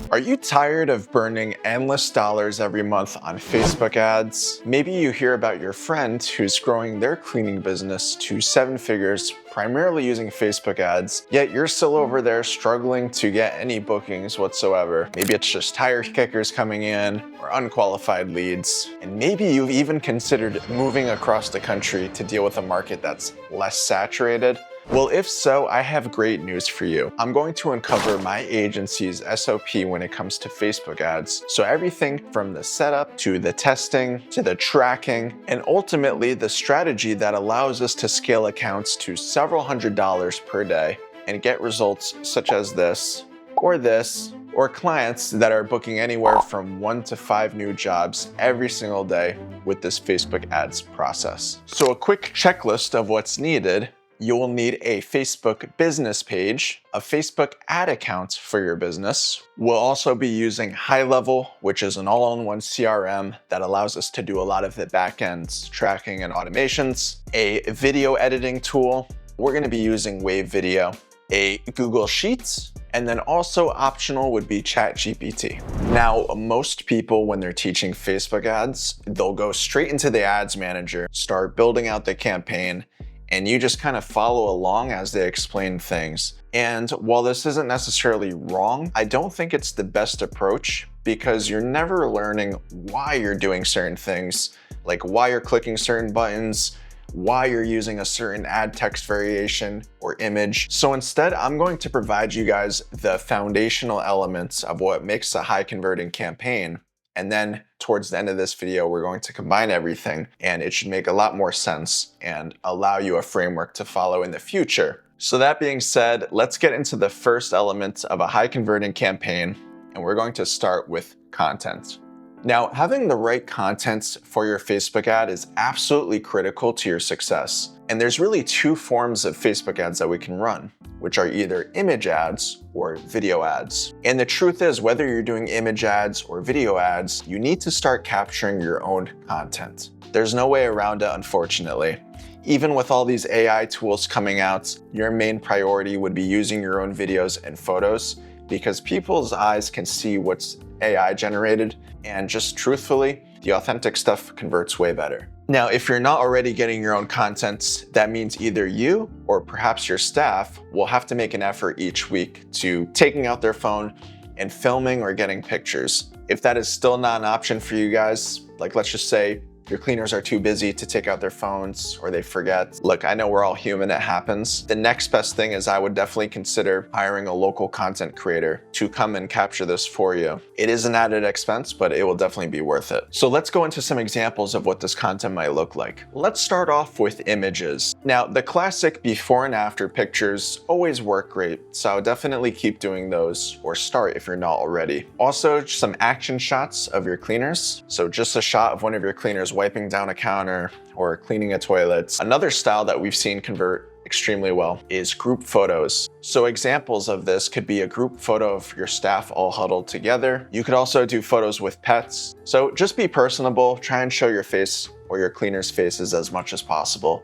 Are you tired of burning endless dollars every month on Facebook ads? Maybe you hear about your friend who's growing their cleaning business to 7 figures primarily using Facebook ads, yet you're still over there struggling to get any bookings whatsoever. Maybe it's just tire kickers coming in or unqualified leads. And maybe you've even considered moving across the country to deal with a market that's less saturated. Well, if so, I have great news for you. I'm going to uncover my agency's SOP when it comes to Facebook ads. So everything from the setup to the testing to the tracking and ultimately the strategy that allows us to scale accounts to several $100s per day and get results such as this, or clients that are booking anywhere from 1 to 5 new jobs every single day with this Facebook ads process. So a quick checklist of what's needed. You will need a Facebook business page, a Facebook ad account for your business. We'll also be using HighLevel, which is an all-in-one CRM that allows us to do a lot of the backend tracking and automations, a video editing tool. We're going to be using Wave Video, a Google Sheets, and then also optional would be ChatGPT. Now, most people, when they're teaching Facebook ads, they'll go straight into the ads manager, start building out the campaign, and you just kind of follow along as they explain things. And while this isn't necessarily wrong, I don't think it's the best approach because you're never learning why you're doing certain things, like why you're clicking certain buttons, why you're using a certain ad text variation or image. So instead, I'm going to provide you guys the foundational elements of what makes a high converting campaign. And then towards the end of this video, we're going to combine everything and it should make a lot more sense and allow you a framework to follow in the future. So that being said, let's get into the first element of a high converting campaign. And we're going to start with content. Now, having the right content for your Facebook ad is absolutely critical to your success. And there's really 2 forms of Facebook ads that we can run, which are either image ads or video ads. And the truth is, whether you're doing image ads or video ads, you need to start capturing your own content. There's no way around it, unfortunately. Even with all these AI tools coming out, your main priority would be using your own videos and photos because people's eyes can see what's AI generated, and just truthfully, the authentic stuff converts way better. Now, if you're not already getting your own content, that means either you or perhaps your staff will have to make an effort each week to taking out their phone and filming or getting pictures. If that is still not an option for you guys, like let's just say your cleaners are too busy to take out their phones or they forget. Look, I know we're all human, it happens. The next best thing is I would definitely consider hiring a local content creator to come and capture this for you. It is an added expense, but it will definitely be worth it. So let's go into some examples of what this content might look like. Let's start off with images. Now, the classic before and after pictures always work great, so I would definitely keep doing those or start if you're not already. Also, some action shots of your cleaners. So just a shot of one of your cleaners wiping down a counter or cleaning a toilet. Another style that we've seen convert extremely well is group photos. So examples of this could be a group photo of your staff all huddled together. You could also do photos with pets. So just be personable, try and show your face or your cleaners' faces as much as possible.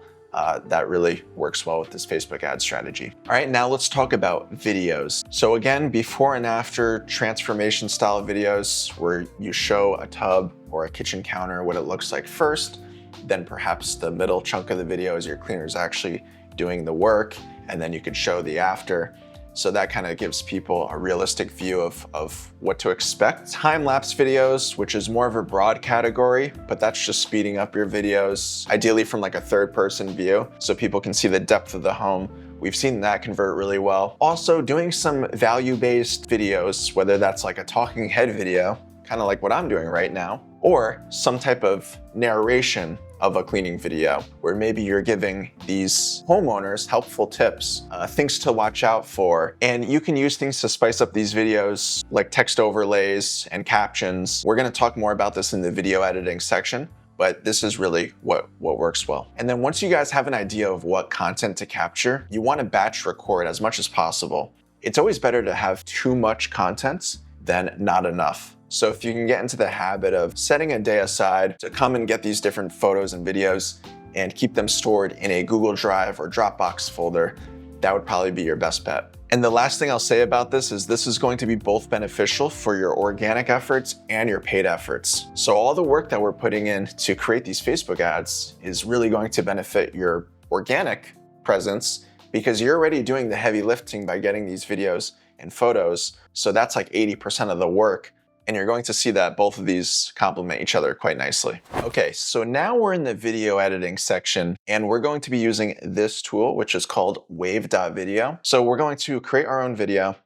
That really works well with this Facebook ad strategy. All right, now let's talk about videos. So again, before and after transformation style videos where you show a tub or a kitchen counter, what it looks like first, then perhaps the middle chunk of the video is your cleaners actually doing the work, and then you could show the after. So that kind of gives people a realistic view of what to expect. Time-lapse videos, which is more of a broad category, but that's just speeding up your videos, ideally from like a third-person view, so people can see the depth of the home. We've seen that convert really well. Also, doing some value-based videos, whether that's like a talking head video, kind of like what I'm doing right now, or some type of narration of a cleaning video where maybe you're giving these homeowners helpful tips, things to watch out for. And you can use things to spice up these videos like text overlays and captions. We're gonna talk more about this in the video editing section, but this is really what works well. And then once you guys have an idea of what content to capture, you wanna batch record as much as possible. It's always better to have too much content than not enough. So if you can get into the habit of setting a day aside to come and get these different photos and videos and keep them stored in a Google Drive or Dropbox folder, that would probably be your best bet. And the last thing I'll say about this is going to be both beneficial for your organic efforts and your paid efforts. So all the work that we're putting in to create these Facebook ads is really going to benefit your organic presence because you're already doing the heavy lifting by getting these videos and photos. So that's like 80% of the work. And you're going to see that both of these complement each other quite nicely. Okay, so now we're in the video editing section and we're going to be using this tool, which is called wave.video. So we're going to create our own video,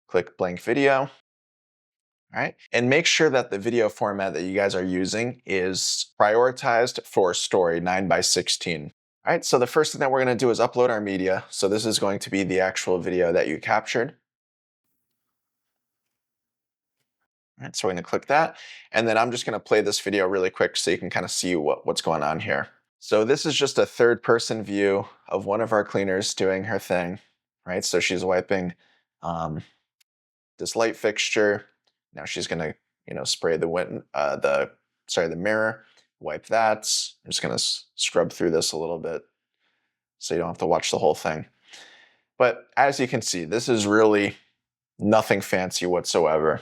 click blank video, all right? And make sure that the video format that you guys are using is prioritized for story 9:16. All right, so the first thing that we're gonna do is upload our media. So this is going to be the actual video that you captured. All right, so we're going to click that. And then I'm just going to play this video really quick so you can kind of see what's going on here. So this is just a third person view of one of our cleaners doing her thing, right? So she's wiping this light fixture. Now she's going to, spray the mirror, wipe that. I'm just going to scrub through this a little bit so you don't have to watch the whole thing. But as you can see, this is really nothing fancy whatsoever.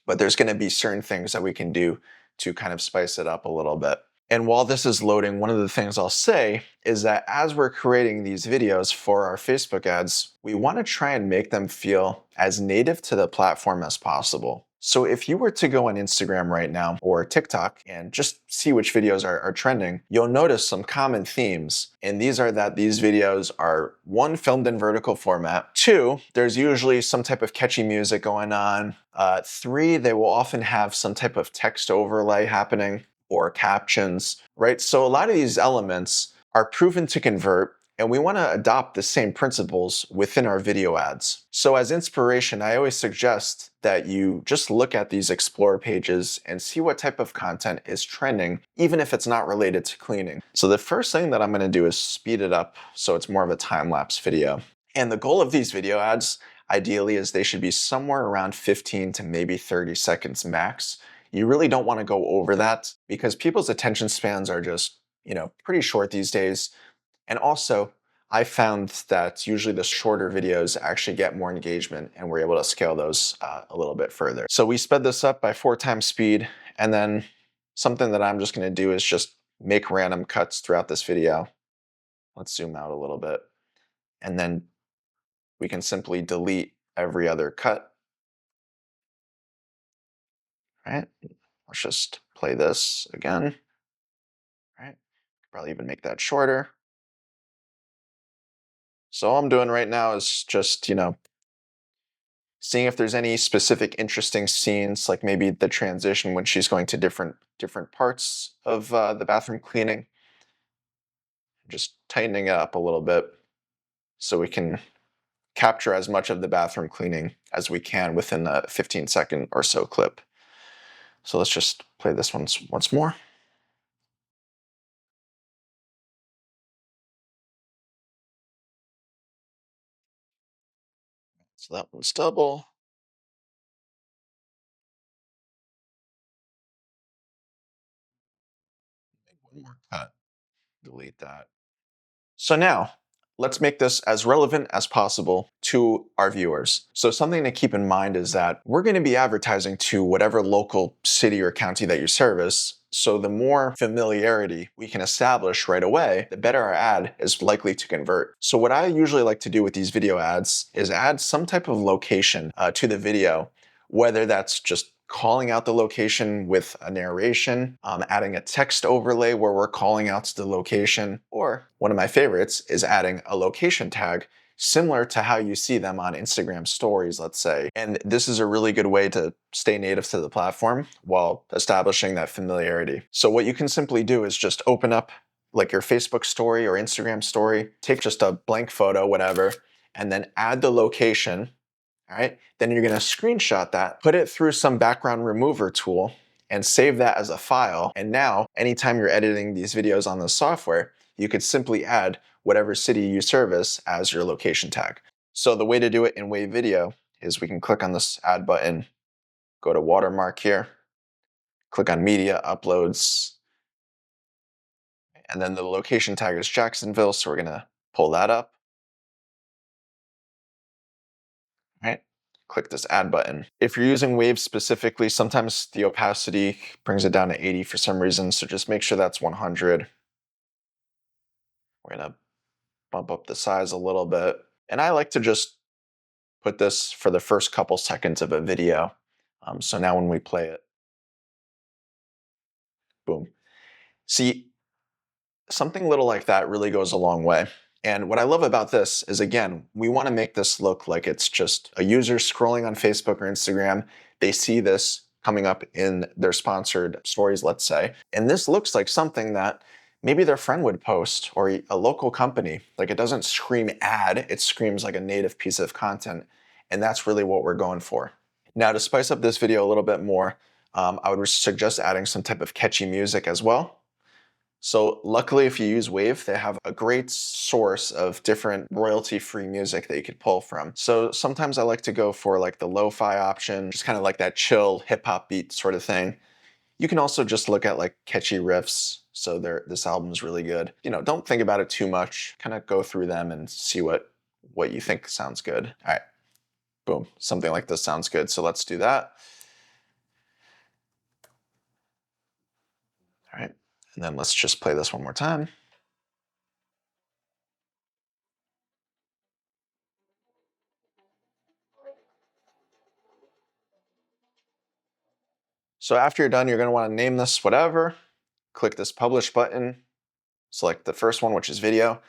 But there's going to be certain things that we can do to kind of spice it up a little bit. And while this is loading, one of the things I'll say is that as we're creating these videos for our Facebook ads, we want to try and make them feel as native to the platform as possible. So if you were to go on Instagram right now or TikTok and just see which videos are trending, you'll notice some common themes. And these are that these videos are, one, filmed in vertical format. Two, there's usually some type of catchy music going on. Three, they will often have some type of text overlay happening or captions, right? So a lot of these elements are proven to convert, and we want to adopt the same principles within our video ads. So as inspiration, I always suggest that you just look at these explore pages and see what type of content is trending, even if it's not related to cleaning. So the first thing that I'm going to do is speed it up so it's more of a time-lapse video. And the goal of these video ads, ideally, is they should be somewhere around 15 to maybe 30 seconds max. You really don't want to go over that because people's attention spans are just, pretty short these days. And also, I found that usually the shorter videos actually get more engagement and we're able to scale those a little bit further. So we sped this up by 4 times speed. And then something that I'm just going to do is just make random cuts throughout this video. Let's zoom out a little bit. And then we can simply delete every other cut. Right? Let's just play this again. Right? Probably even make that shorter. So all I'm doing right now is just, seeing if there's any specific interesting scenes, like maybe the transition when she's going to different parts of the bathroom cleaning. Just tightening it up a little bit so we can capture as much of the bathroom cleaning as we can within a 15-second or so clip. So let's just play this once more. So that one's double. Make one more cut. Delete that. So now, let's make this as relevant as possible to our viewers. So something to keep in mind is that we're going to be advertising to whatever local city or county that you service. So the more familiarity we can establish right away, the better our ad is likely to convert. So what I usually like to do with these video ads is add some type of location to the video, whether that's just calling out the location with a narration, adding a text overlay where we're calling out to the location, or one of my favorites is adding a location tag similar to how you see them on Instagram stories, let's say. And this is a really good way to stay native to the platform while establishing that familiarity. So what you can simply do is just open up like your Facebook story or Instagram story, take just a blank photo, whatever, and then add the location. All right, then you're going to screenshot that, put it through some background remover tool, and save that as a file. And now, anytime you're editing these videos on the software, you could simply add whatever city you service as your location tag. So the way to do it in Wave Video is we can click on this add button, go to watermark here, click on media, uploads, and then the location tag is Jacksonville, so we're going to pull that up. right? Click this add button. If you're using Wave specifically, sometimes the opacity brings it down to 80 for some reason, so just make sure that's 100. We're gonna bump up the size a little bit. And I like to just put this for the first couple seconds of a video. So now when we play it, boom. See, something little like that really goes a long way. And what I love about this is, again, we want to make this look like it's just a user scrolling on Facebook or Instagram. They see this coming up in their sponsored stories, let's say. And this looks like something that maybe their friend would post, or a local company. Like, it doesn't scream ad, it screams like a native piece of content. And that's really what we're going for. Now, to spice up this video a little bit more, I would suggest adding some type of catchy music as well. So luckily, if you use Wave, they have a great source of different royalty-free music that you could pull from. So sometimes I like to go for like the lo-fi option, just kind of like that chill hip-hop beat sort of thing. You can also just look at like catchy riffs. So this album's really good. You know, don't think about it too much. Kind of go through them and see what you think sounds good. All right, boom, something like this sounds good. So let's do that. All right. And then let's just play this one more time. So after you're done, you're going to want to name this whatever. Click this publish button. Select the first one, which is video.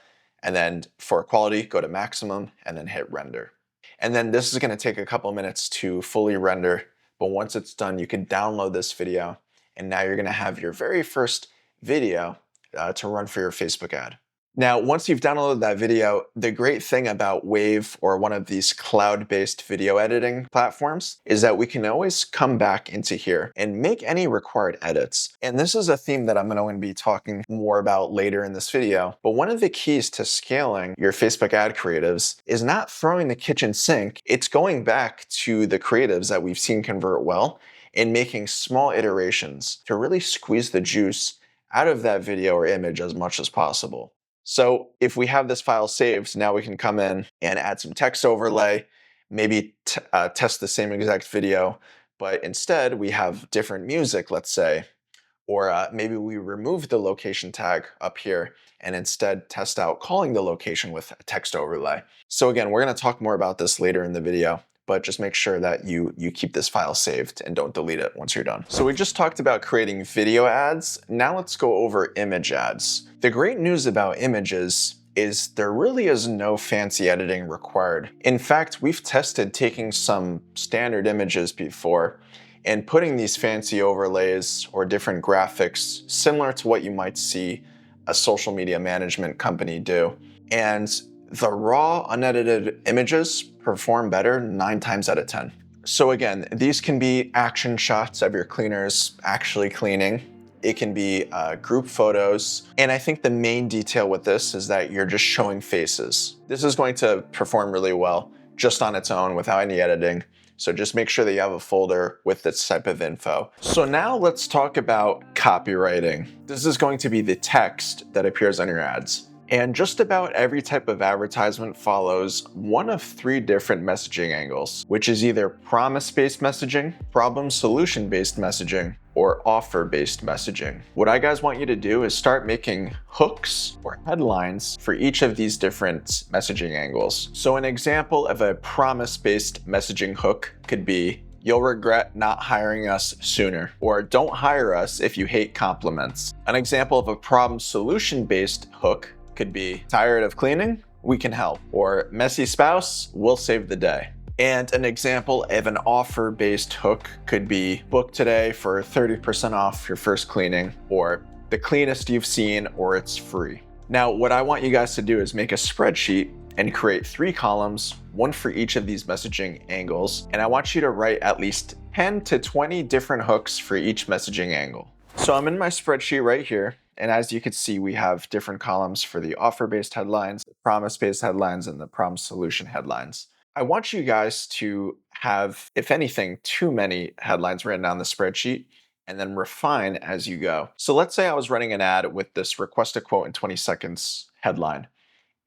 And then for quality, go to maximum and then hit render. And then this is going to take a couple minutes to fully render. But once it's done, you can download this video. And now you're going to have your very first video to run for your Facebook ad. Now, once you've downloaded that video, the great thing about Wave or one of these cloud-based video editing platforms is that we can always come back into here and make any required edits. And this is a theme that I'm going to be talking more about later in this video. But one of the keys to scaling your Facebook ad creatives is not throwing the kitchen sink. It's going back to the creatives that we've seen convert well and making small iterations to really squeeze the juice out of that video or image as much as possible. So if we have this file saved, now we can come in and add some text overlay, maybe test the same exact video, but instead we have different music, let's say, or maybe we remove the location tag up here and instead test out calling the location with a text overlay. So again, we're going to talk more about this later in the video, but just make sure that you keep this file saved and don't delete it once you're done. So we just talked about creating video ads. Now let's go over image ads. The great news about images is there really is no fancy editing required. In fact, we've tested taking some standard images before and putting these fancy overlays or different graphics similar to what you might see a social media management company do. And the raw, unedited images perform better 9 times out of 10. So again, these can be action shots of your cleaners actually cleaning. It can be group photos. And I think the main detail with this is that you're just showing faces. This is going to perform really well just on its own without any editing. So just make sure that you have a folder with this type of info. So now let's talk about copywriting. This is going to be the text that appears on your ads. And just about every type of advertisement follows one of 3 different messaging angles, which is either promise-based messaging, problem-solution-based messaging, or offer-based messaging. What I guys want you to do is start making hooks or headlines for each of these different messaging angles. So an example of a promise-based messaging hook could be, "You'll regret not hiring us sooner," or "Don't hire us if you hate compliments." An example of a problem-solution-based hook could be, "Tired of cleaning? We can help," or "Messy spouse? We'll save the day." And an example of an offer-based hook could be, "Book today for 30% off your first cleaning," or "The cleanest you've seen," or "It's free." Now, what I want you guys to do is make a spreadsheet and create 3 columns, one for each of these messaging angles. And I want you to write at least 10 to 20 different hooks for each messaging angle. So I'm in my spreadsheet right here. And as you can see, we have different columns for the offer-based headlines, the promise-based headlines, and the problem-solution headlines. I want you guys to have, if anything, too many headlines written on the spreadsheet and then refine as you go. So let's say I was running an ad with this request a quote in 20 seconds headline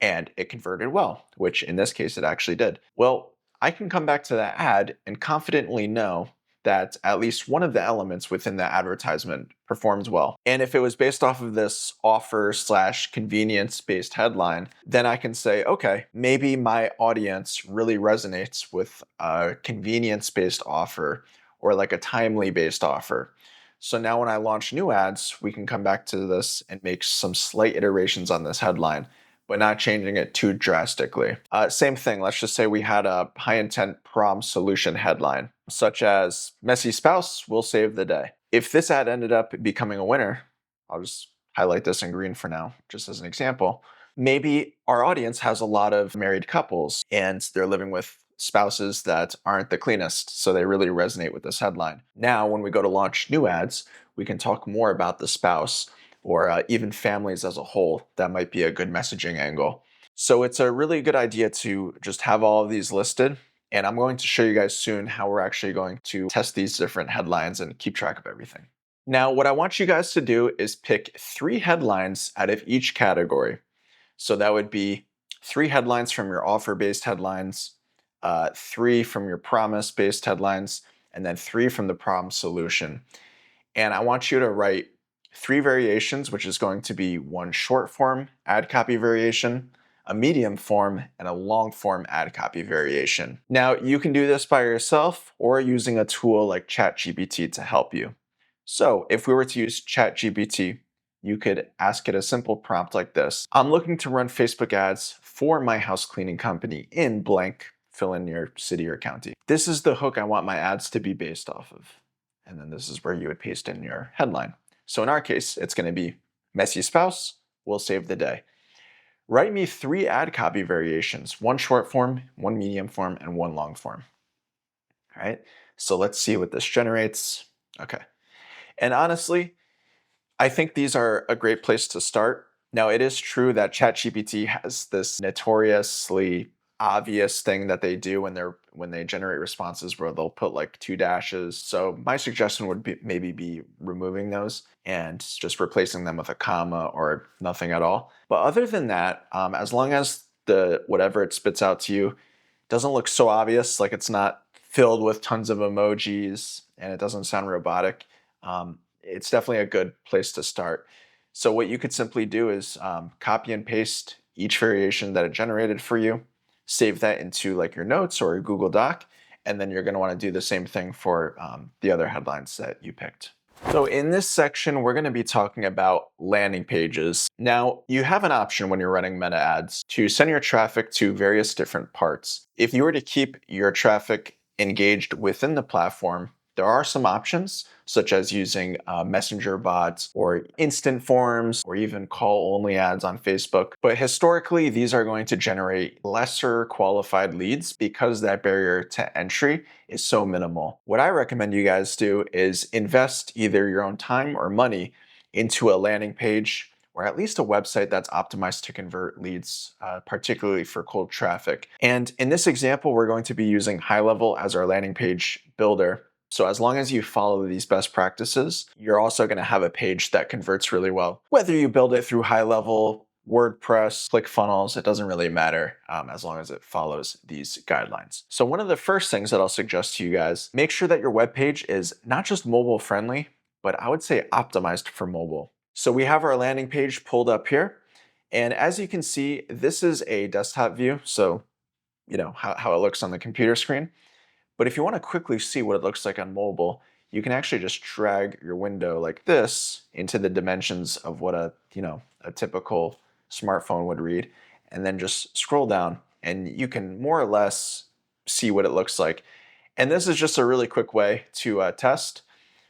and it converted well, which in this case it actually did. Well, I can come back to that ad and confidently know that at least one of the elements within the advertisement performs well. And if it was based off of this offer slash convenience based headline, then I can say, okay, maybe my audience really resonates with a convenience based offer or like a timely based offer. So now when I launch new ads, we can come back to this and make some slight iterations on this headline, but not changing it too drastically. Same thing, let's just say we had a high intent prom solution headline, such as messy spouse will save the day. If this ad ended up becoming a winner, I'll just highlight this in green for now, just as an example. Maybe our audience has a lot of married couples and they're living with spouses that aren't the cleanest, so they really resonate with this headline. Now, when we go to launch new ads, we can talk more about the spouse or even families as a whole. That might be a good messaging angle. So it's a really good idea to just have all of these listed. And I'm going to show you guys soon how we're actually going to test these different headlines and keep track of everything. Now, what I want you guys to do is pick 3 headlines out of each category. So that would be 3 headlines from your offer-based headlines, 3 from your promise-based headlines, and then 3 from the prom solution. And I want you to write 3 variations, which is going to be 1 short form ad copy variation, a medium form, and a long form ad copy variation. Now, you can do this by yourself or using a tool like ChatGPT to help you. So if we were to use ChatGPT, you could ask it a simple prompt like this. I'm looking to run Facebook ads for my house cleaning company in blank, fill in your city or county. This is the hook I want my ads to be based off of. And then this is where you would paste in your headline. So in our case, it's going to be messy spouse will save the day. Write me 3 ad copy variations, 1 short form, 1 medium form, and 1 long form. All right, so let's see what this generates. Okay. And honestly, I think these are a great place to start. Now, it is true that ChatGPT has this notoriously obvious thing that they do when they generate responses where they'll put like 2 dashes. So my suggestion would be maybe be removing those and just replacing them with a comma or nothing at all. But other than that, as long as the whatever it spits out to you doesn't look so obvious, like it's not filled with tons of emojis and it doesn't sound robotic, it's definitely a good place to start. So what you could simply do is copy and paste each variation that it generated for you, save that into like your notes or a Google Doc, and then you're going to want to do the same thing for the other headlines that you picked. So in this section, we're going to be talking about landing pages. Now, you have an option when you're running meta ads to send your traffic to various different parts. If you were to keep your traffic engaged within the platform, there are some options, such as using messenger bots or instant forms or even call-only ads on Facebook. But historically, these are going to generate lesser qualified leads because that barrier to entry is so minimal. What I recommend you guys do is invest either your own time or money into a landing page or at least a website that's optimized to convert leads, particularly for cold traffic. And in this example, we're going to be using HighLevel as our landing page builder. So as long as you follow these best practices, you're also going to have a page that converts really well. Whether you build it through HighLevel, WordPress, ClickFunnels, it doesn't really matter as long as it follows these guidelines. So one of the first things that I'll suggest to you guys, make sure that your web page is not just mobile friendly, but I would say optimized for mobile. So we have our landing page pulled up here. And as you can see, this is a desktop view. So, you know, how it looks on the computer screen. But if you want to quickly see what it looks like on mobile, you can actually just drag your window like this into the dimensions of what a typical smartphone would read, and then just scroll down and you can more or less see what it looks like. And this is just a really quick way to test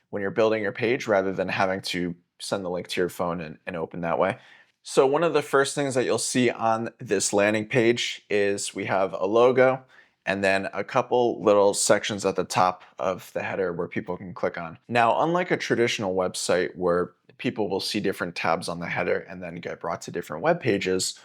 when you're building your page rather than having to send the link to your phone and open that way. So one of the first things that you'll see on this landing page is we have a logo and then a couple little sections at the top of the header where people can click on. Now, unlike a traditional website where people will see different tabs on the header and then get brought to different web pages,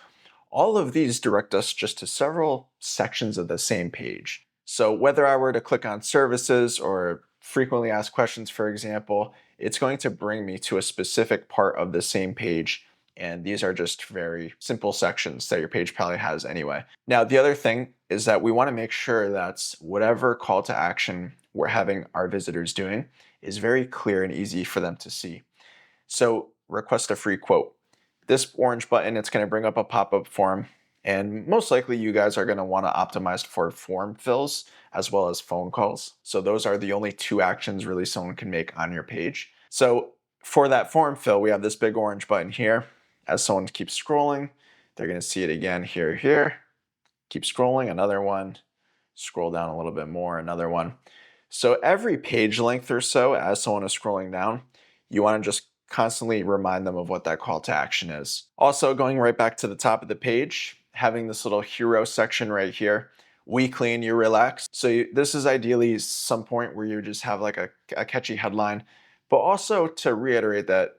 all of these direct us just to several sections of the same page. So whether I were to click on services or frequently asked questions, for example, it's going to bring me to a specific part of the same page And these are just very simple sections that your page probably has anyway. Now, the other thing is that we want to make sure that whatever call to action we're having our visitors doing is very clear and easy for them to see. So request a free quote. This orange button, it's going to bring up a pop-up form. And most likely you guys are going to want to optimize for form fills as well as phone calls. So those are the only two actions really someone can make on your page. So for that form fill, we have this big orange button here. As someone keeps scrolling, they're going to see it again here. Keep scrolling, another one. Scroll down a little bit more, another one. So every page length or so, as someone is scrolling down, you want to just constantly remind them of what that call to action is. Also, going right back to the top of the page, having this little hero section right here, we clean, you relax. So this is ideally some point where you just have like a catchy headline, but also to reiterate that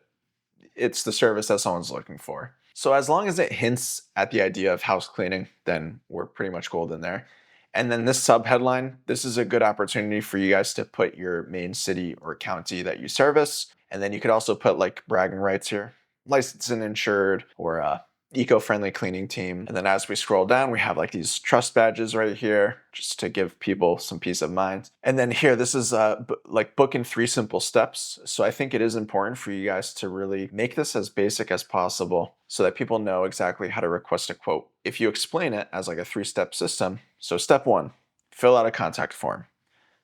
it's the service that someone's looking for. So as long as it hints at the idea of house cleaning, then we're pretty much golden there. And then this subheadline, this is a good opportunity for you guys to put your main city or county that you service. And then you could also put like bragging rights here, licensed and insured, or eco-friendly cleaning team. And then as we scroll down, we have like these trust badges right here, just to give people some peace of mind. And then here, this is like book in 3 simple steps. So I think it is important for you guys to really make this as basic as possible so that people know exactly how to request a quote. If you explain it as like a 3-step system, so step 1, fill out a contact form.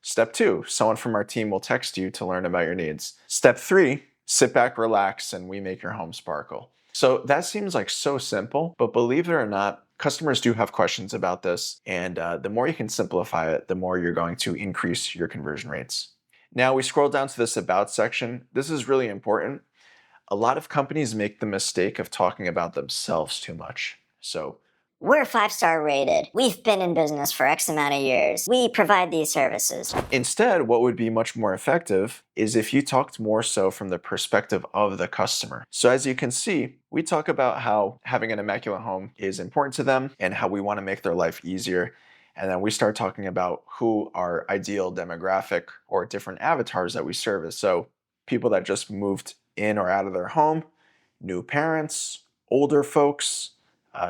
Step 2, someone from our team will text you to learn about your needs. Step 3, sit back, relax, and we make your home sparkle. So that seems like so simple, but believe it or not, customers do have questions about this. And the more you can simplify it, the more you're going to increase your conversion rates. Now we scroll down to this about section. This is really important. A lot of companies make the mistake of talking about themselves too much. So we're 5-star rated. We've been in business for X amount of years. We provide these services. instead, what would be much more effective is if you talked more so from the perspective of the customer. So as you can see, we talk about how having an immaculate home is important to them and how we want to make their life easier. And then we start talking about who our ideal demographic or different avatars that we service. So people that just moved in or out of their home, new parents, older folks,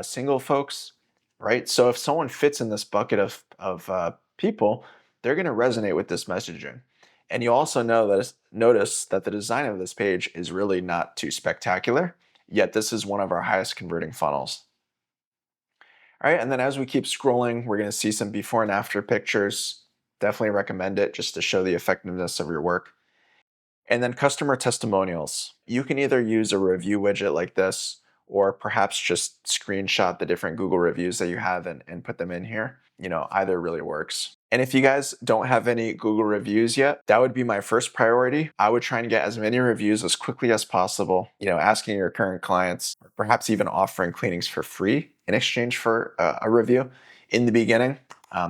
single folks, right? So if someone fits in this bucket of people, they're going to resonate with this messaging. And you also notice that the design of this page is really not too spectacular, yet this is one of our highest converting funnels. All right, and then as we keep scrolling, we're going to see some before and after pictures. Definitely recommend it just to show the effectiveness of your work. And then customer testimonials. You can either use a review widget like this, or perhaps just screenshot the different Google reviews that you have and put them in here. Either really works. And if you guys don't have any Google reviews yet, that would be my first priority. I would try and get as many reviews as quickly as possible, asking your current clients, or perhaps even offering cleanings for free in exchange for a review in the beginning.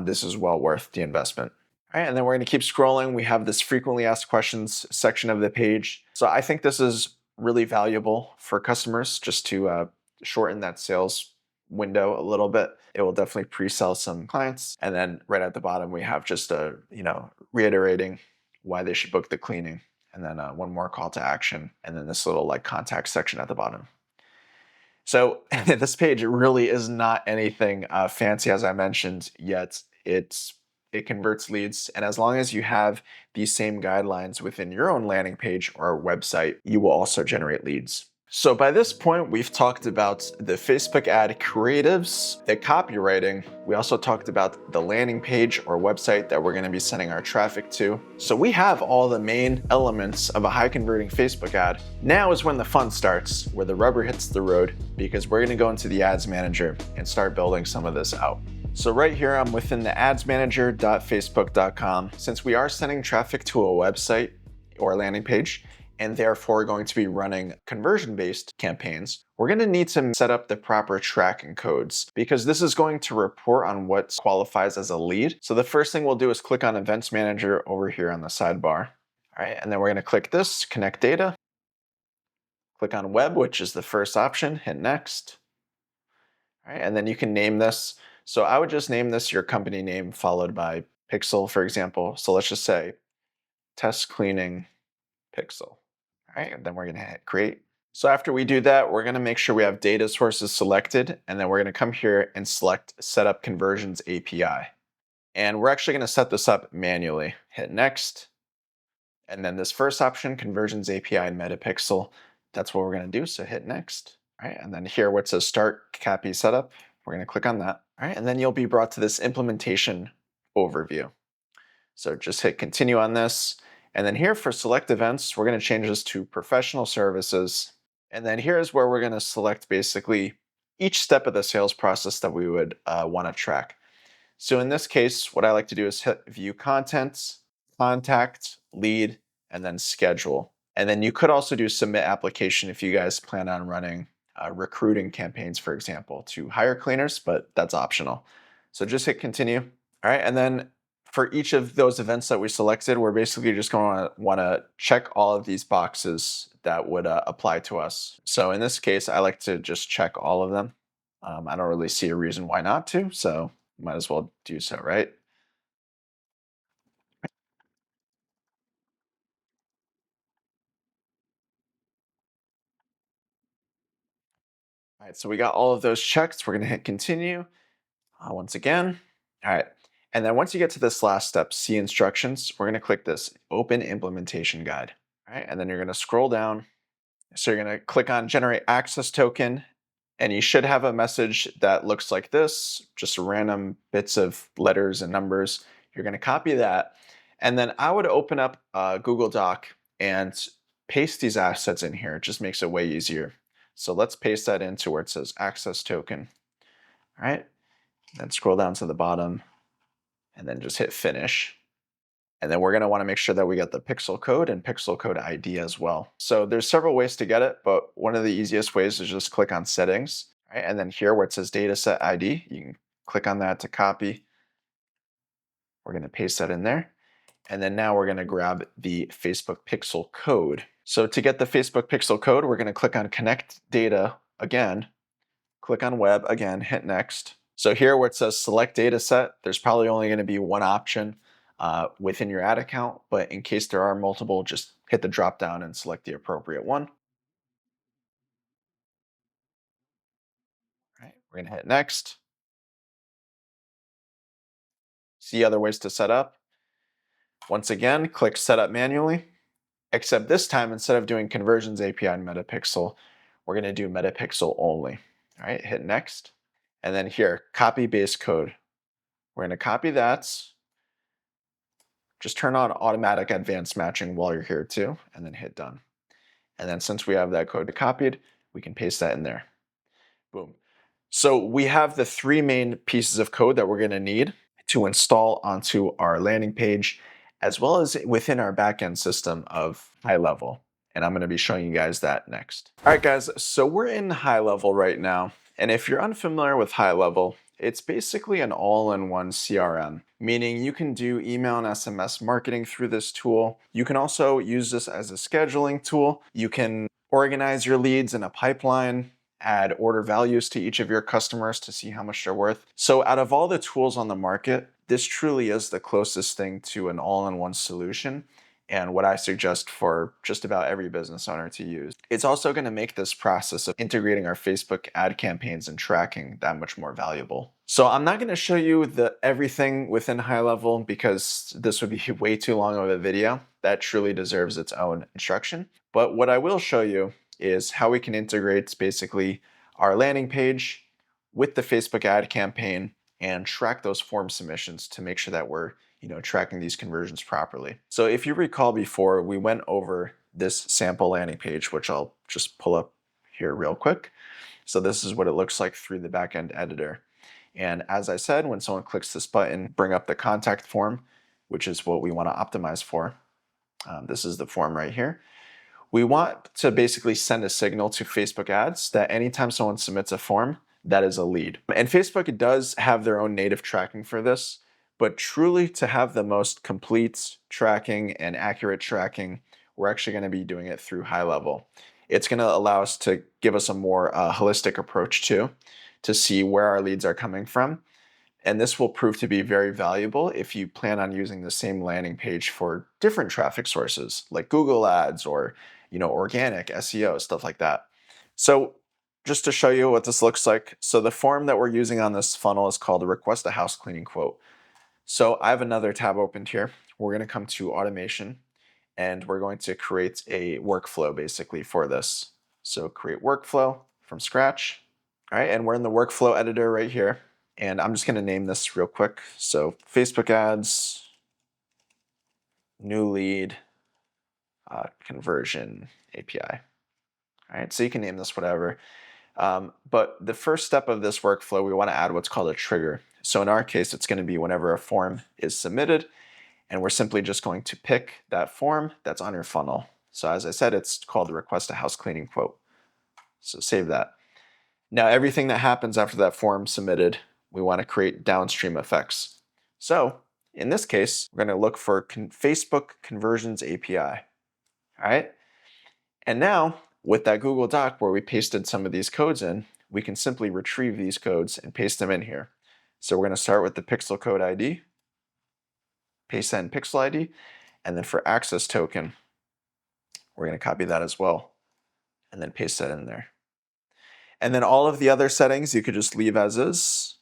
This is well worth the investment. All right, and then we're going to keep scrolling. We have this frequently asked questions section of the page. So I think this is really valuable for customers just to shorten that sales window a little bit. It will definitely pre-sell some clients. And then right at the bottom, we have just reiterating why they should book the cleaning. And then one more call to action. And then this little like contact section at the bottom. So this page really is not anything fancy, as I mentioned, yet it converts leads. And as long as you have these same guidelines within your own landing page or website, you will also generate leads. So by this point, we've talked about the Facebook ad creatives, the copywriting. We also talked about the landing page or website that we're going to be sending our traffic to. So we have all the main elements of a high converting Facebook ad. Now is when the fun starts, where the rubber hits the road, because we're going to go into the ads manager and start building some of this out. So right here, I'm within the adsmanager.facebook.com. Since we are sending traffic to a website or landing page, and therefore going to be running conversion-based campaigns, we're going to need to set up the proper tracking codes because this is going to report on what qualifies as a lead. So the first thing we'll do is click on Events Manager over here on the sidebar. All right, and then we're going to click this, Connect Data. Click on Web, which is the first option, hit Next. All right, and then you can name this. So I would just name this your company name followed by pixel, for example. So let's just say Test Cleaning Pixel. All right, and then we're going to hit Create. So after we do that, we're gonna make sure we have data sources selected, and then we're gonna come here and select Set up Conversions API. And we're actually gonna set this up manually. Hit Next, and then this first option, Conversions API and Metapixel, that's what we're gonna do, so hit Next. All right, and then here where it says Start CAPI Setup, we're gonna click on that. All right, and then you'll be brought to this implementation overview. So just hit Continue on this. And then here for select events, we're gonna change this to professional services. And then here's where we're gonna select basically each step of the sales process that we would wanna track. So in this case, what I like to do is hit View Contents, Contact, Lead, and then Schedule. And then you could also do Submit Application if you guys plan on running recruiting campaigns, for example, to hire cleaners, but that's optional. So just hit Continue. All right, and then for each of those events that we selected, we're basically just going to want to check all of these boxes that would apply to us. So in this case, I like to just check all of them. I don't really see a reason why not to, so might as well do so, right? All right, so we got all of those checked. We're going to hit Continue once again. All right, and then once you get to this last step, see instructions, we're going to click this Open Implementation Guide. All right, and then you're going to scroll down. So you're going to click on Generate Access Token, and you should have a message that looks like this, just random bits of letters and numbers. You're going to copy that, and then I would open up a Google Doc and paste these assets in here. It just makes it way easier. So let's paste that into where it says Access Token. All right, then scroll down to the bottom, and then just hit Finish. And then we're going to want to make sure that we get the pixel code and pixel code ID as well. So there's several ways to get it, but one of the easiest ways is just click on Settings, right? And then here where it says Dataset ID, you can click on that to copy. We're going to paste that in there. And then now we're going to grab the Facebook pixel code. So to get the Facebook pixel code, we're going to click on Connect Data again, click on Web again, hit Next. So here where it says Select Dataset, there's probably only going to be one option within your ad account, but in case there are multiple, just hit the drop down and select the appropriate one. All right, we're gonna hit next. See other ways to set up. Once again, click Set Up Manually, except this time, instead of doing Conversions API and Metapixel, we're gonna do Metapixel only. All right, hit next. And then here, copy base code. We're gonna copy that. Just turn on automatic advanced matching while you're here too, and then hit done. And then since we have that code copied, we can paste that in there. Boom. So we have the three main pieces of code that we're going to need to install onto our landing page, as well as within our backend system of HighLevel. And I'm going to be showing you guys that next. All right, guys, so we're in HighLevel right now. And if you're unfamiliar with HighLevel, it's basically an all-in-one CRM, meaning you can do email and SMS marketing through this tool. You can also use this as a scheduling tool. You can organize your leads in a pipeline, add order values to each of your customers to see how much they're worth. So out of all the tools on the market, this truly is the closest thing to an all-in-one solution, and what I suggest for just about every business owner to use. It's also going to make this process of integrating our Facebook ad campaigns and tracking that much more valuable. So I'm not going to show you everything within HighLevel because this would be way too long of a video. That truly deserves its own instruction. But what I will show you is how we can integrate basically our landing page with the Facebook ad campaign and track those form submissions to make sure that we're tracking these conversions properly. So if you recall before, we went over this sample landing page, which I'll just pull up here real quick. So this is what it looks like through the backend editor. And as I said, when someone clicks this button, bring up the contact form, which is what we want to optimize for. This is the form right here. We want to basically send a signal to Facebook ads that anytime someone submits a form, that is a lead. And Facebook does have their own native tracking for this, but truly to have the most complete tracking and accurate tracking, we're actually going to be doing it through HighLevel. It's going to allow us to give us a more holistic approach too, to see where our leads are coming from. And this will prove to be very valuable if you plan on using the same landing page for different traffic sources like Google Ads or organic, SEO, stuff like that. So just to show you what this looks like, so the form that we're using on this funnel is called a request a house cleaning quote. So I have another tab opened here. We're going to come to automation, and we're going to create a workflow basically for this. So create workflow from scratch. All right, and we're in the workflow editor right here. And I'm just going to name this real quick. So Facebook ads, new lead, conversion API. All right, so you can name this whatever. But the first step of this workflow, we want to add what's called a trigger. So in our case, it's going to be whenever a form is submitted, and we're simply just going to pick that form that's on your funnel. So as I said, it's called the request a house cleaning quote. So save that. Now everything that happens after that form submitted, we want to create downstream effects. So in this case, we're going to look for Facebook Conversions API. All right. And now with that Google Doc where we pasted some of these codes in, we can simply retrieve these codes and paste them in here. So we're going to start with the pixel code ID, paste that in pixel ID, and then for access token, we're going to copy that as well, and then paste that in there. And then all of the other settings you could just leave as is.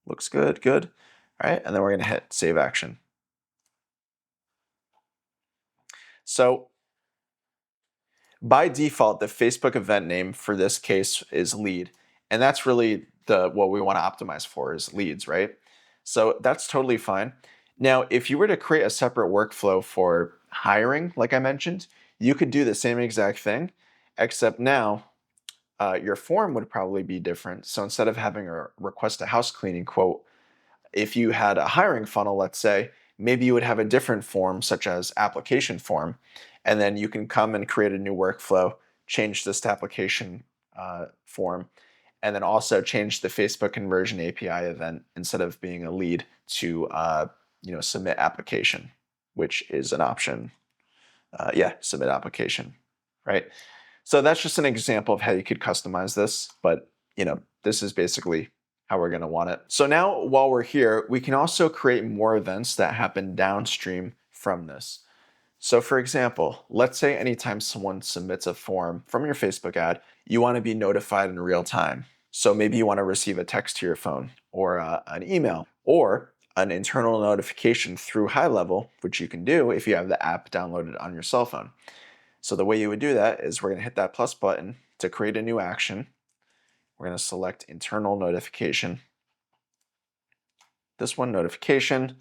Looks good, good. All right, and then we're going to hit save action. So by default, the Facebook event name for this case is lead. And that's really what we want to optimize for is leads, right? So that's totally fine. Now, if you were to create a separate workflow for hiring, like I mentioned, you could do the same exact thing, except now your form would probably be different. So instead of having a request a house cleaning quote, if you had a hiring funnel, let's say, maybe you would have a different form such as application form, and then you can come and create a new workflow, change this to application form, and then also change the Facebook conversion API event instead of being a lead to submit application, which is an option. Submit application, right? So that's just an example of how you could customize this, but this is basically how we're going to want it. So now while we're here, we can also create more events that happen downstream from this. So for example, let's say anytime someone submits a form from your Facebook ad, you want to be notified in real time. So maybe you want to receive a text to your phone or an email or an internal notification through HighLevel, which you can do if you have the app downloaded on your cell phone. So the way you would do that is we're going to hit that plus button to create a new action. We're going to select internal notification. This one, notification,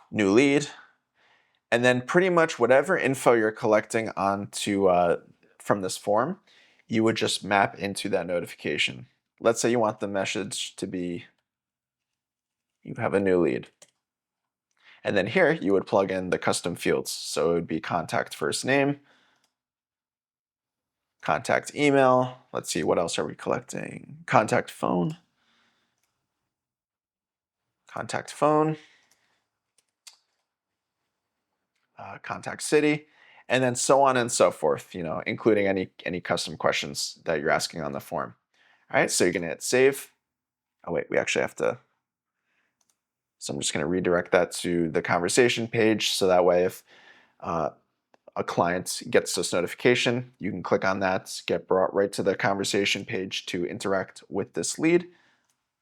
new lead, and then pretty much whatever info you're collecting onto from this form, you would just map into that notification. Let's say you want the message to be, you have a new lead. And then here you would plug in the custom fields. So it would be contact first name, contact email. Let's see, what else are we collecting? Contact phone, contact phone, contact city, and then so on and so forth, including any custom questions that you're asking on the form. All right, so you're gonna hit save. Oh wait, we actually have to, so I'm just gonna redirect that to the conversation page, so that way if a client gets this notification, you can click on that, get brought right to the conversation page to interact with this lead.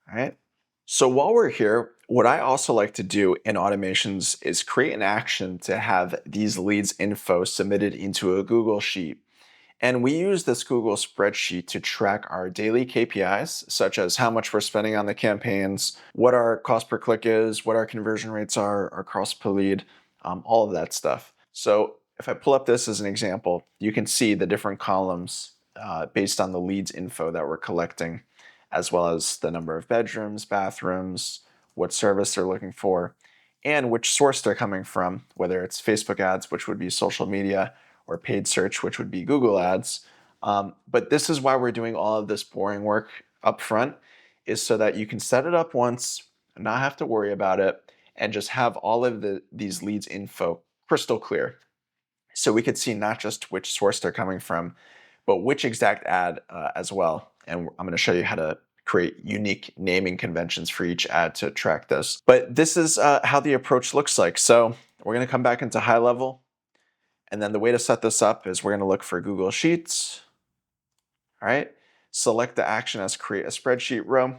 All right. So while we're here, what I also like to do in automations is create an action to have these leads info submitted into a Google Sheet. And we use this Google spreadsheet to track our daily KPIs, such as how much we're spending on the campaigns, what our cost per click is, what our conversion rates are, our cost per lead, all of that stuff. So if I pull up this as an example, you can see the different columns based on the leads info that we're collecting, as well as the number of bedrooms, bathrooms, what service they're looking for, and which source they're coming from, whether it's Facebook ads, which would be social media, or paid search, which would be Google ads. But this is why we're doing all of this boring work up front, is so that you can set it up once, and not have to worry about it, and just have all of these leads info crystal clear. So we could see not just which source they're coming from, but which exact ad as well. And I'm going to show you how to create unique naming conventions for each ad to track this. But this is how the approach looks like. So we're going to come back into HighLevel. And then the way to set this up is we're going to look for Google Sheets. All right. Select the action as create a spreadsheet row.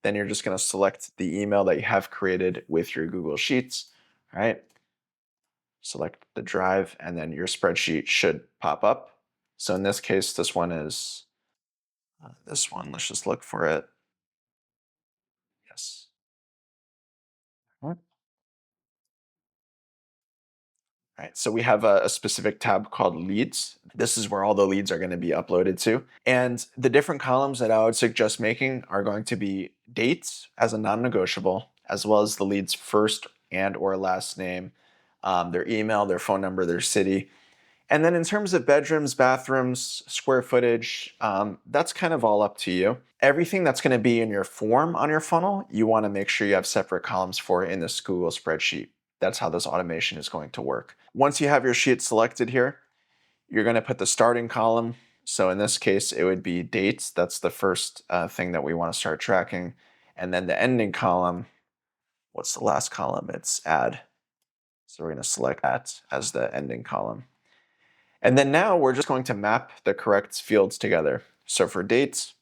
Then you're just going to select the email that you have created with your Google Sheets. All right. Select the drive, and then your spreadsheet should pop up. So in this case, this one is this one. Let's just look for it. Yes. All right, so we have a specific tab called leads. This is where all the leads are going to be uploaded to. And the different columns that I would suggest making are going to be dates as a non-negotiable, as well as the lead's first and or last name, their email, their phone number, their city. And then in terms of bedrooms, bathrooms, square footage, that's kind of all up to you. Everything that's going to be in your form on your funnel, you want to make sure you have separate columns for in this Google spreadsheet. That's how this automation is going to work. Once you have your sheet selected here, you're going to put the starting column. So in this case, it would be dates. That's the first thing that we want to start tracking. And then the ending column, what's the last column? It's add. So we're going to select that as the ending column. And then now we're just going to map the correct fields together. So for dates,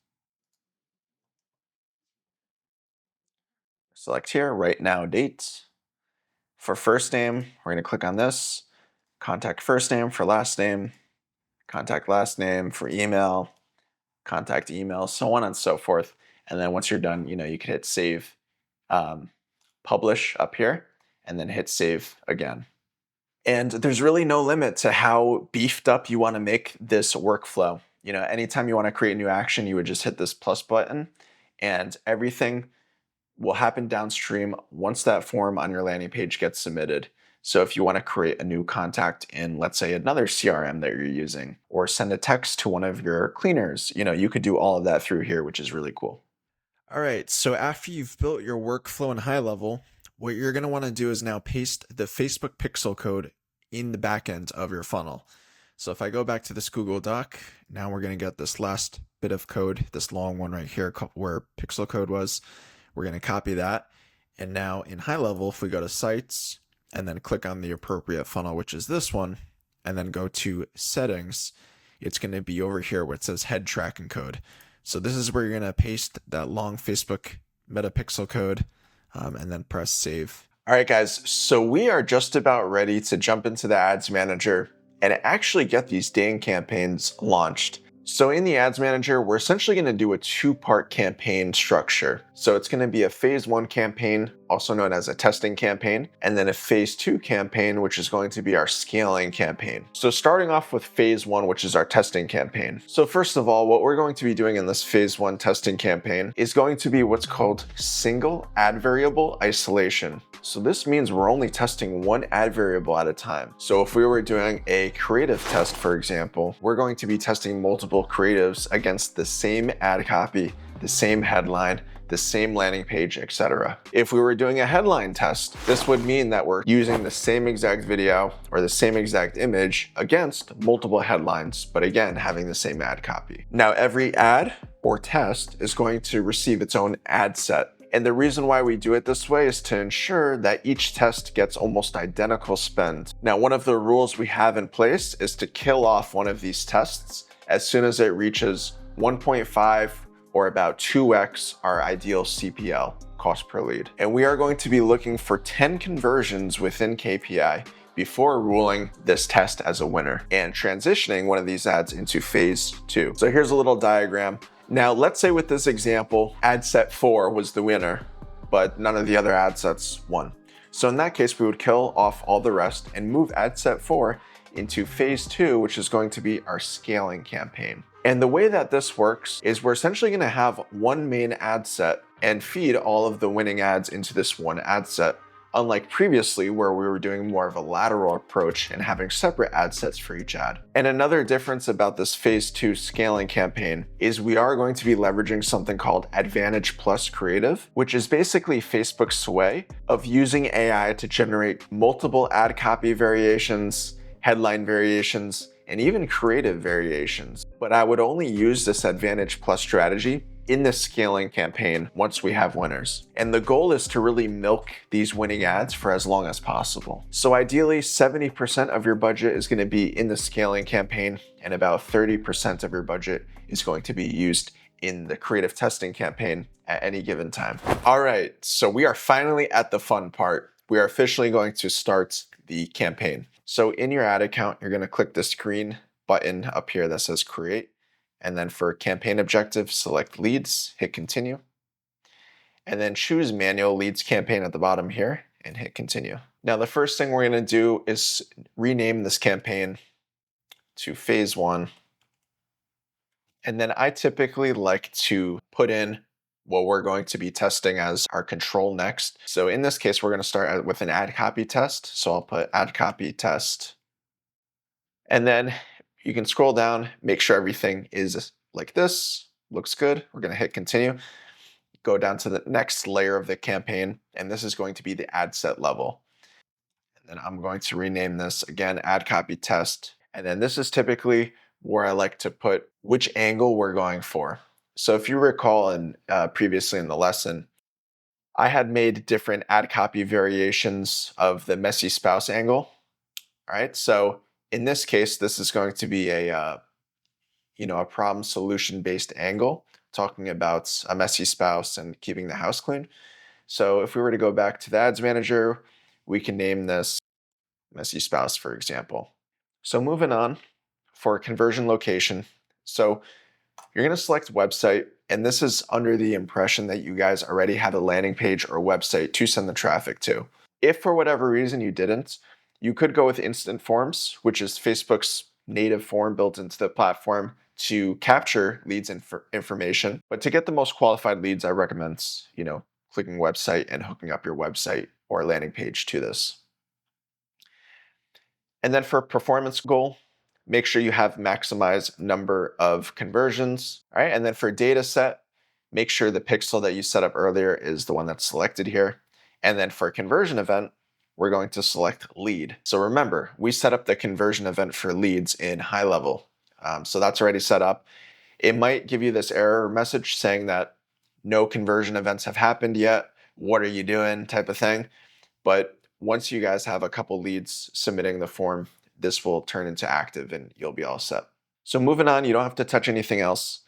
select here, right now dates. For first name, we're going to click on this, contact first name for last name, contact last name for email, contact email, so on and so forth. And then once you're done, you can hit save, publish up here, and then hit save again. And there's really no limit to how beefed up you want to make this workflow. Anytime you want to create a new action, you would just hit this plus button, and everything will happen downstream once that form on your landing page gets submitted. So if you want to create a new contact in, let's say, another CRM that you're using, or send a text to one of your cleaners, you could do all of that through here, which is really cool. All right, so after you've built your workflow in HighLevel, what you're going to want to do is now paste the Facebook pixel code in the back end of your funnel. So if I go back to this Google Doc, now we're going to get this last bit of code, this long one right here where pixel code was. We're going to copy that. And now in HighLevel, if we go to sites and then click on the appropriate funnel, which is this one, and then go to settings, it's going to be over here where it says head tracking code. So this is where you're going to paste that long Facebook meta pixel code and then press save. All right, guys, so we are just about ready to jump into the ads manager and actually get these dang campaigns launched. So in the ads manager, we're essentially going to do a two-part campaign structure. So it's going to be a phase 1 campaign, also known as a testing campaign, and then a phase 2 campaign, which is going to be our scaling campaign. So starting off with phase 1, which is our testing campaign. So first of all, what we're going to be doing in this phase 1 testing campaign is going to be what's called single ad variable isolation. So this means we're only testing one ad variable at a time. So if we were doing a creative test, for example, we're going to be testing multiple creatives against the same ad copy, the same headline, the same landing page, etc. If we were doing a headline test, this would mean that we're using the same exact video or the same exact image against multiple headlines, but again, having the same ad copy. Now, every ad or test is going to receive its own ad set. And the reason why we do it this way is to ensure that each test gets almost identical spend. Now, one of the rules we have in place is to kill off one of these tests as soon as it reaches 1.5 or about 2x our ideal CPL, cost per lead. And we are going to be looking for 10 conversions within KPI before ruling this test as a winner and transitioning one of these ads into phase 2. So here's a little diagram. Now, let's say with this example, ad set 4 was the winner, but none of the other ad sets won. So in that case, we would kill off all the rest and move ad set 4 into phase 2, which is going to be our scaling campaign. And the way that this works is we're essentially going to have one main ad set and feed all of the winning ads into this one ad set, unlike previously where we were doing more of a lateral approach and having separate ad sets for each ad. And another difference about this phase 2 scaling campaign is we are going to be leveraging something called Advantage Plus Creative, which is basically Facebook's way of using AI to generate multiple ad copy variations, headline variations, and even creative variations. But I would only use this Advantage Plus strategy in the scaling campaign once we have winners. And the goal is to really milk these winning ads for as long as possible. So ideally, 70% of your budget is going to be in the scaling campaign, and about 30% of your budget is going to be used in the creative testing campaign at any given time. All right, so we are finally at the fun part. We are officially going to start the campaign. So in your ad account, you're going to click this green button up here that says create. And then for campaign objective, select leads, hit continue. And then choose manual leads campaign at the bottom here and hit continue. Now, the first thing we're going to do is rename this campaign to phase 1. And then I typically like to put in what we're going to be testing as our control next. So in this case, we're going to start with an ad copy test. So I'll put ad copy test. And then you can scroll down, make sure everything is like this, looks good. We're going to hit continue. Go down to the next layer of the campaign, and this is going to be the ad set level. And then I'm going to rename this again, ad copy test. And then this is typically where I like to put which angle we're going for. So if you recall previously in the lesson, I had made different ad copy variations of the messy spouse angle. All right, so in this case, this is going to be a problem solution based angle, talking about a messy spouse and keeping the house clean. So if we were to go back to the ads manager, we can name this messy spouse, for example. So moving on for conversion location. So you're going to select website, and this is under the impression that you guys already had a landing page or website to send the traffic to. If for whatever reason you didn't, you could go with instant forms, which is Facebook's native form built into the platform to capture leads information. But to get the most qualified leads, I recommend, clicking website and hooking up your website or landing page to this. And then for performance goal, make sure you have maximize number of conversions. All right. And then for data set, make sure the pixel that you set up earlier is the one that's selected here. And then for conversion event, we're going to select lead. So remember, we set up the conversion event for leads in HighLevel. So that's already set up. It might give you this error message saying that no conversion events have happened yet. What are you doing? Type of thing. But once you guys have a couple leads submitting the form, this will turn into active and you'll be all set. So moving on, you don't have to touch anything else.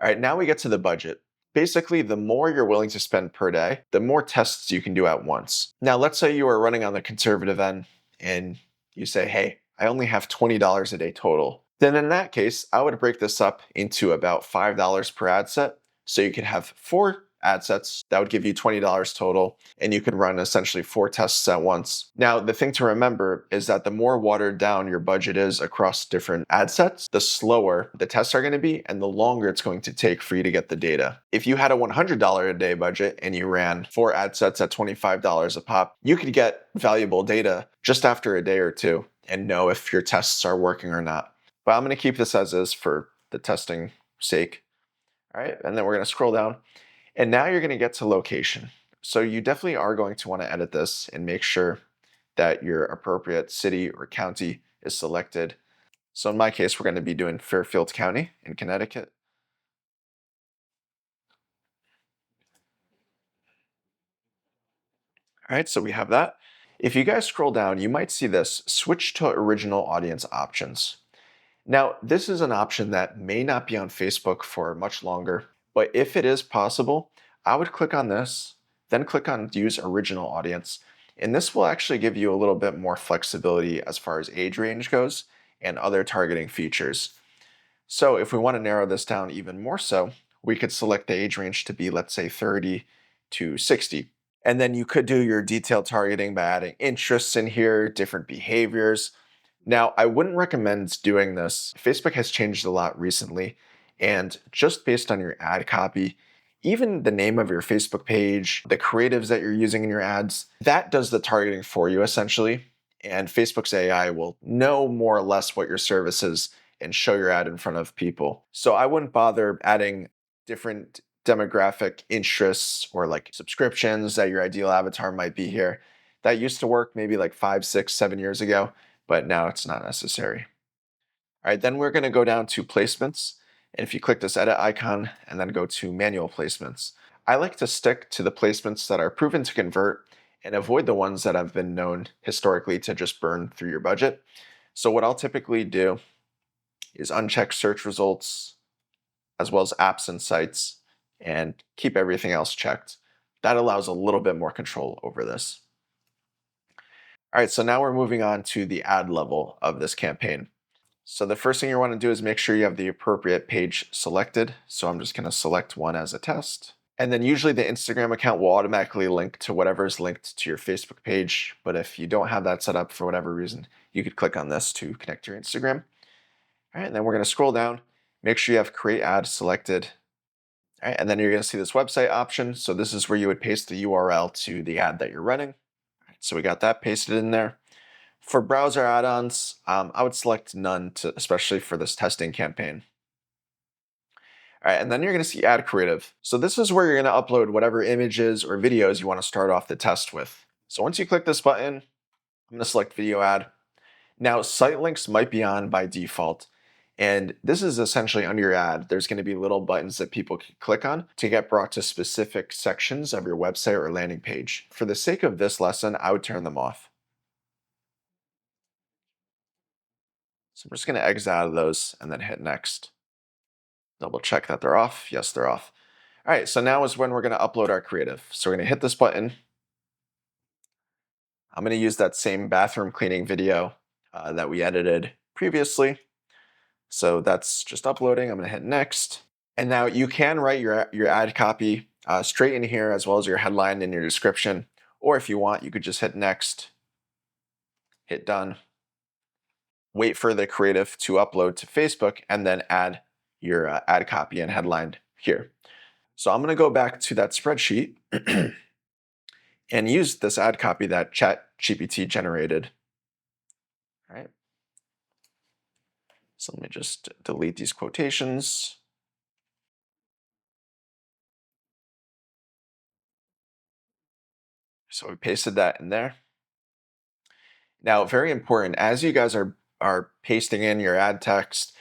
All right, now we get to the budget. Basically, the more you're willing to spend per day, the more tests you can do at once. Now, let's say you are running on the conservative end and you say, hey, I only have $20 a day total. Then in that case, I would break this up into about $5 per ad set. So you could have 4 ad sets that would give you $20 total, and you could run essentially 4 tests at once. Now, the thing to remember is that the more watered down your budget is across different ad sets, the slower the tests are going to be and the longer it's going to take for you to get the data. If you had a $100 a day budget and you ran 4 ad sets at $25 a pop, you could get valuable data just after a day or two and know if your tests are working or not. But I'm going to keep this as is for the testing sake. All right, and then we're going to scroll down. And now you're going to get to location. So you definitely are going to want to edit this and make sure that your appropriate city or county is selected. So in my case, we're going to be doing Fairfield County in Connecticut. All right, so we have that. If you guys scroll down, you might see this switch to original audience options. Now, this is an option that may not be on Facebook for much longer, but if it is possible, I would click on this, then click on use original audience. And this will actually give you a little bit more flexibility as far as age range goes and other targeting features. So if we want to narrow this down even more so, we could select the age range to be, let's say, 30 to 60. And then you could do your detailed targeting by adding interests in here, different behaviors. Now, I wouldn't recommend doing this. Facebook has changed a lot recently, and just based on your ad copy, even the name of your Facebook page, the creatives that you're using in your ads, that does the targeting for you essentially. And Facebook's AI will know more or less what your service is and show your ad in front of people. So I wouldn't bother adding different demographic interests or like subscriptions that your ideal avatar might be here. That used to work maybe like 5, 6, 7 years ago, but now it's not necessary. All right, then we're going to go down to placements. And if you click this edit icon and then go to manual placements, I like to stick to the placements that are proven to convert and avoid the ones that have been known historically to just burn through your budget. So what I'll typically do is uncheck search results as well as apps and sites and keep everything else checked. That allows a little bit more control over this. All right, so now we're moving on to the ad level of this campaign. So the first thing you want to do is make sure you have the appropriate page selected. So I'm just going to select one as a test. And then usually the Instagram account will automatically link to whatever is linked to your Facebook page. But if you don't have that set up for whatever reason, you could click on this to connect to your Instagram. All right, and then we're going to scroll down, make sure you have create ad selected. All right, and then you're going to see this website option. So this is where you would paste the URL to the ad that you're running. All right, so we got that pasted in there. For browser add-ons, I would select none, especially for this testing campaign. All right, and then you're going to see Ad Creative. So this is where you're going to upload whatever images or videos you want to start off the test with. So once you click this button, I'm going to select Video Ad. Now, site links might be on by default. And this is essentially under your ad. There's going to be little buttons that people can click on to get brought to specific sections of your website or landing page. For the sake of this lesson, I would turn them off. So I'm just going to exit out of those and then hit next. Double check that they're off. Yes, they're off. All right, so now is when we're going to upload our creative. So we're going to hit this button. I'm going to use that same bathroom cleaning video that we edited previously. So that's just uploading. I'm going to hit next. And now you can write your ad copy straight in here as well as your headline and your description. Or if you want, you could just hit next, hit done, wait for the creative to upload to Facebook, and then add your ad copy and headline here. So I'm going to go back to that spreadsheet and use this ad copy that ChatGPT generated. All right. So let me just delete these quotations. So we pasted that in there. Now, very important, as you guys are pasting in your ad text,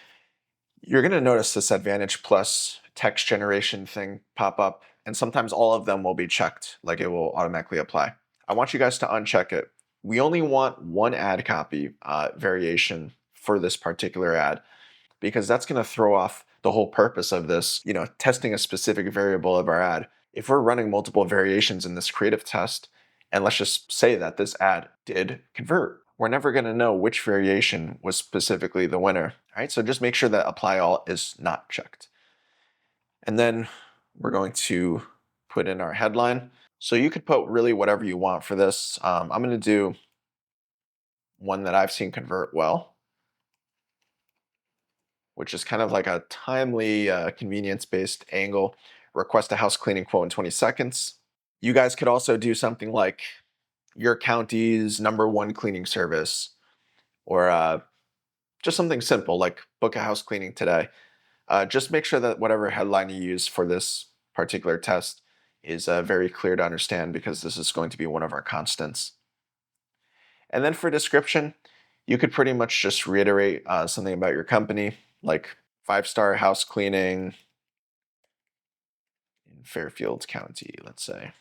you're going to notice this Advantage Plus text generation thing pop up, and sometimes all of them will be checked, like it will automatically apply. I want you guys to uncheck it. We only want one ad copy variation for this particular ad, because that's going to throw off the whole purpose of this, testing a specific variable of our ad. If we're running multiple variations in this creative test, and let's just say that this ad did convert, we're never going to know which variation was specifically the winner. All right, so just make sure that apply all is not checked. And then we're going to put in our headline. So you could put really whatever you want for this. I'm going to do one that I've seen convert well, which is kind of like a timely, convenience-based angle. Request a house cleaning quote in 20 seconds. You guys could also do something like your county's #1 cleaning service, or just something simple like book a house cleaning today. Just make sure that whatever headline you use for this particular test is very clear to understand, because this is going to be one of our constants. And then for description, you could pretty much just reiterate something about your company, like 5-star house cleaning in Fairfield County, let's say.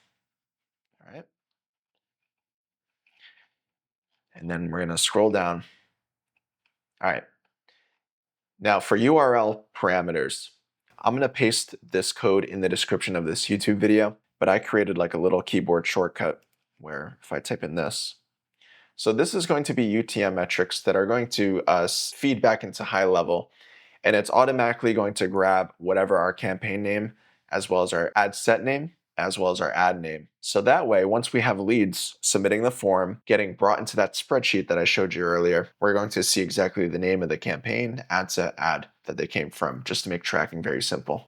All right. And then we're going to scroll down. All right. Now for URL parameters, I'm going to paste this code in the description of this YouTube video, but I created like a little keyboard shortcut where if I type in this, so this is going to be UTM metrics that are going to feed back into HighLevel, and it's automatically going to grab whatever our campaign name, as well as our ad set name, as well as our ad name. So that way, once we have leads submitting the form, getting brought into that spreadsheet that I showed you earlier, we're going to see exactly the name of the campaign, ad set, ad that they came from, just to make tracking very simple.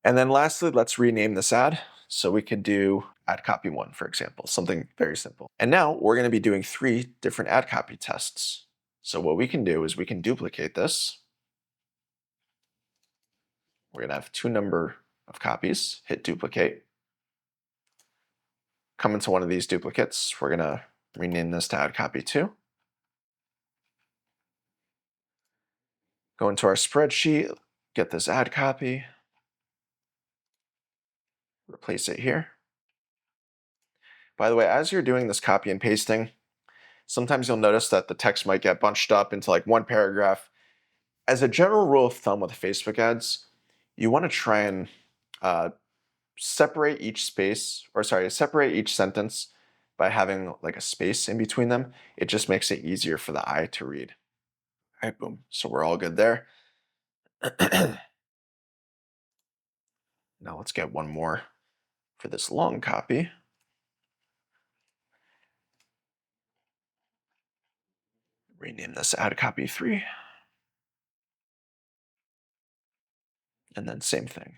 And then lastly, let's rename this ad. So we could do ad copy 1, for example, something very simple. And now we're going to be doing 3 different ad copy tests. So what we can do is we can duplicate this. We're going to have 2 number of copies, hit duplicate. Come into one of these duplicates. We're going to rename this to ad copy 2. Go into our spreadsheet. get this ad copy, replace it here. By the way, as you're doing this copy and pasting, sometimes you'll notice that the text might get bunched up into like one paragraph. As a general rule of thumb with Facebook ads, you want to try and separate separate each sentence by having like a space in between them. It just makes it easier for the eye to read. All right, boom. So we're all good there. Now let's get one more for this long copy. Rename this ad copy 3. And then same thing.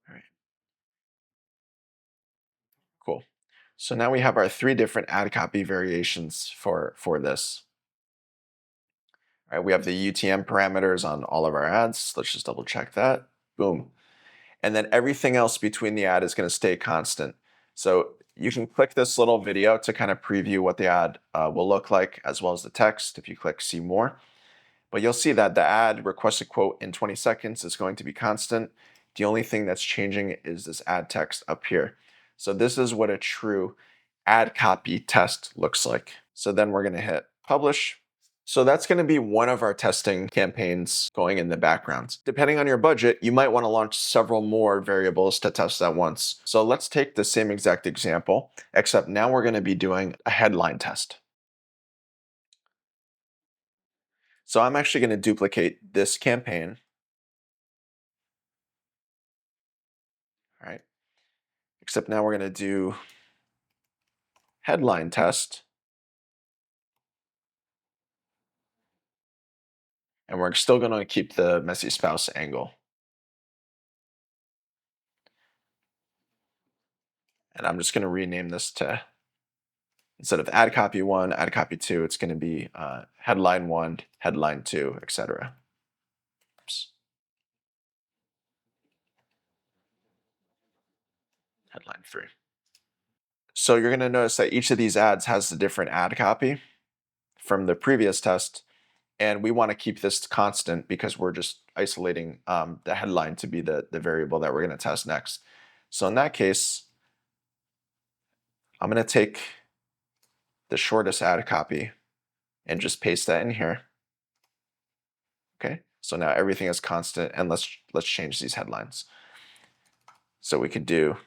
All right, cool. So now we have our 3 different ad copy variations for this. All right, we have the UTM parameters on all of our ads. Let's just double check that. Boom. And then everything else between the ad is going to stay constant. So you can click this little video to kind of preview what the ad will look like, as well as the text if you click see more. But you'll see that the ad requested quote in 20 seconds is going to be constant. The only thing that's changing is this ad text up here. So this is what a true ad copy test looks like. So then we're going to hit publish. So that's going to be one of our testing campaigns going in the background. Depending on your budget, you might want to launch several more variables to test at once. So let's take the same exact example, except now we're going to be doing a headline test. So I'm actually going to duplicate this campaign. All right. Except now we're going to do headline test. And we're still going to keep the messy spouse angle. And I'm just going to rename this to, instead of ad copy 1, ad copy 2, it's going to be headline 1, headline 2, etc. Headline 3. So you're going to notice that each of these ads has a different ad copy from the previous test. And we want to keep this constant because we're just isolating the headline to be the variable that we're going to test next. So in that case, I'm going to take the shortest ad copy and just paste that in here. Okay, so now everything is constant, and let's change these headlines. So we could do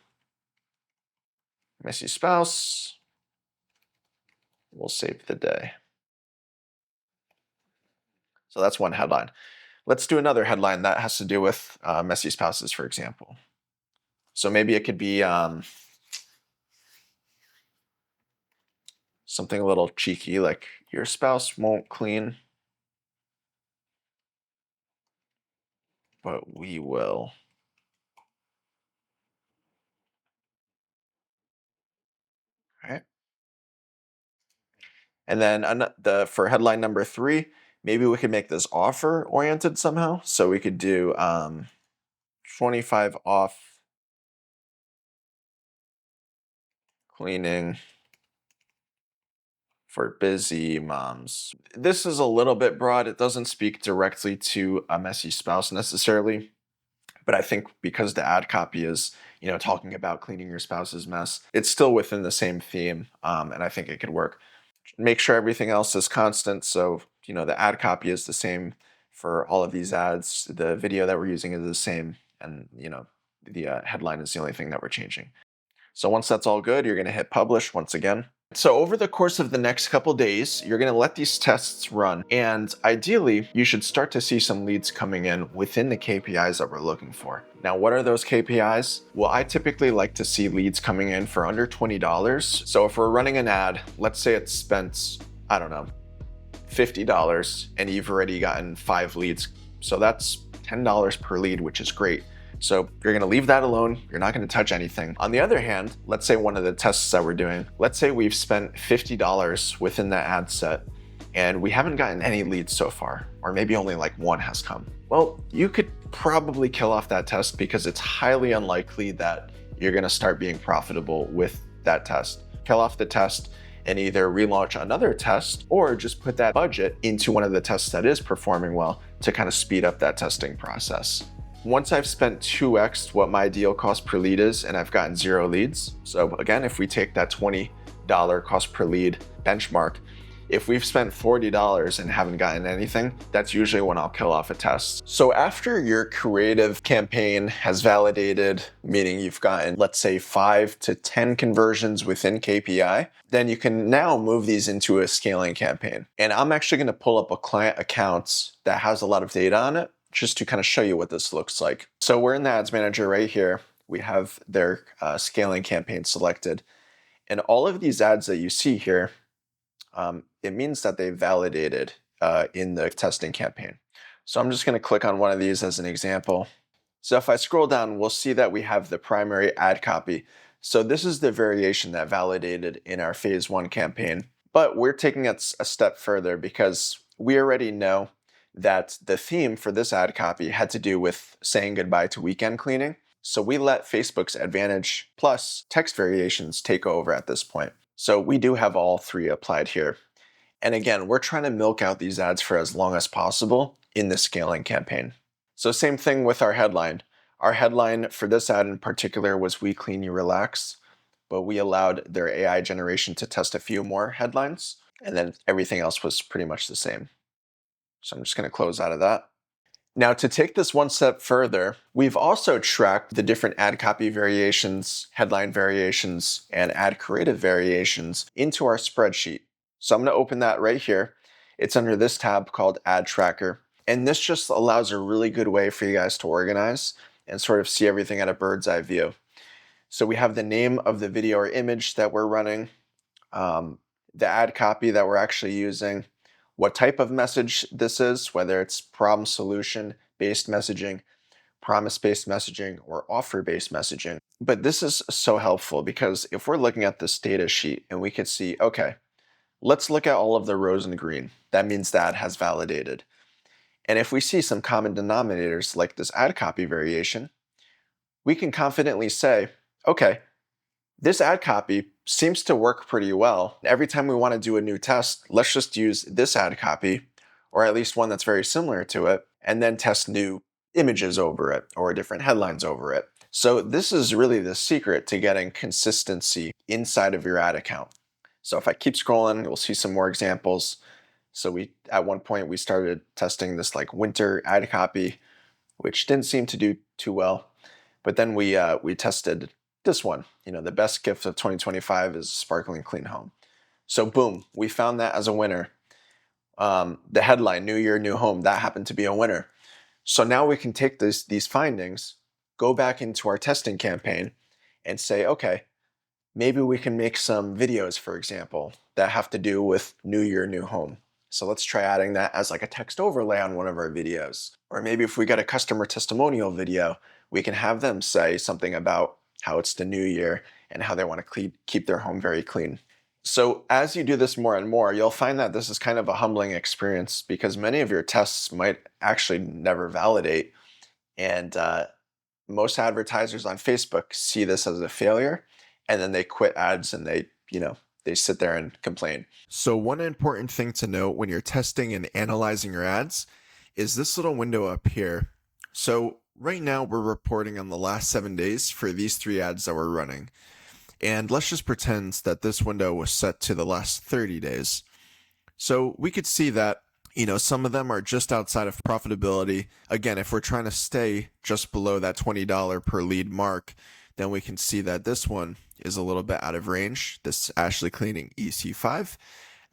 messy spouse. We'll save the day. So that's one headline. Let's do another headline that has to do with messy spouses, for example. So maybe it could be something a little cheeky, like your spouse won't clean, but we will. All right. And then for headline number 3, maybe we could make this offer oriented somehow. So we could do 25 off cleaning for busy moms. This is a little bit broad. It doesn't speak directly to a messy spouse necessarily, but I think because the ad copy is, talking about cleaning your spouse's mess, it's still within the same theme, and I think it could work. Make sure everything else is constant. So, the ad copy is the same for all of these ads. The video that we're using is the same, and, the headline is the only thing that we're changing. So once that's all good, you're going to hit publish once again. So over the course of the next couple days, you're going to let these tests run. And ideally, you should start to see some leads coming in within the KPIs that we're looking for. Now, what are those KPIs? Well, I typically like to see leads coming in for under $20. So if we're running an ad, let's say it's spent, I don't know, $50, and you've already gotten 5 leads. So that's $10 per lead, which is great. So you're going to leave that alone. You're not going to touch anything. On the other hand, let's say one of the tests that we're doing, let's say we've spent $50 within that ad set and we haven't gotten any leads so far, or maybe only like 1 has come. Well, you could probably kill off that test because it's highly unlikely that you're going to start being profitable with that test, kill off the test, and either relaunch another test or just put that budget into one of the tests that is performing well to kind of speed up that testing process. Once I've spent 2x what my ideal cost per lead is and I've gotten 0 leads, so again, if we take that $20 cost per lead benchmark, if we've spent $40 and haven't gotten anything, that's usually when I'll kill off a test. So after your creative campaign has validated, meaning you've gotten, let's say 5 to 10 conversions within KPI, then you can now move these into a scaling campaign. And I'm actually going to pull up a client account that has a lot of data on it, just to kind of show you what this looks like. So we're in the ads manager right here. We have their scaling campaign selected. And all of these ads that you see here, it means that they validated in the testing campaign. So I'm just going to click on one of these as an example. So if I scroll down, we'll see that we have the primary ad copy. So this is the variation that validated in our phase 1 campaign. But we're taking it a step further because we already know that the theme for this ad copy had to do with saying goodbye to weekend cleaning. So we let Facebook's Advantage plus text variations take over at this point. So we do have all 3 applied here. And again, we're trying to milk out these ads for as long as possible in the scaling campaign. So same thing with our headline. Our headline for this ad in particular was "We Clean, You Relax," but we allowed their AI generation to test a few more headlines, and then everything else was pretty much the same. So I'm just going to close out of that. Now, to take this one step further, we've also tracked the different ad copy variations, headline variations, and ad creative variations into our spreadsheet. So I'm going to open that right here. It's under this tab called Ad Tracker. And this just allows a really good way for you guys to organize and sort of see everything at a bird's eye view. So we have the name of the video or image that we're running, the ad copy that we're actually using, what type of message this is, whether it's problem solution based messaging, promise based messaging, or offer based messaging. But this is so helpful because if we're looking at this data sheet and we could see, okay, let's look at all of the rows in green. That means the ad has validated. And if we see some common denominators like this ad copy variation, we can confidently say, okay, this ad copy seems to work pretty well. Every time we want to do a new test, let's just use this ad copy, or at least one that's very similar to it, and then test new images over it or different headlines over it. So this is really the secret to getting consistency inside of your ad account. So if I keep scrolling, we'll see some more examples. So at one point we started testing this like winter ad copy, which didn't seem to do too well. But then we tested this one. The best gift of 2025 is a sparkling clean home. So boom, we found that as a winner. The headline, New Year, New Home, that happened to be a winner. So now we can take these findings, go back into our testing campaign and say, okay, maybe we can make some videos, for example, that have to do with New Year, New Home. So let's try adding that as like a text overlay on one of our videos. Or maybe if we got a customer testimonial video, we can have them say something about how it's the new year and how they want to keep their home very clean. So as you do this more and more, you'll find that this is kind of a humbling experience because many of your tests might actually never validate. And most advertisers on Facebook see this as a failure, and then they quit ads and they sit there and complain. So one important thing to note when you're testing and analyzing your ads is this little window up here. So right now we're reporting on the last 7 days for these 3 ads that we're running. And let's just pretend that this window was set to the last 30 days. So we could see that, some of them are just outside of profitability. Again, if we're trying to stay just below that $20 per lead mark, then we can see that this one is a little bit out of range. This Ashley Cleaning EC5,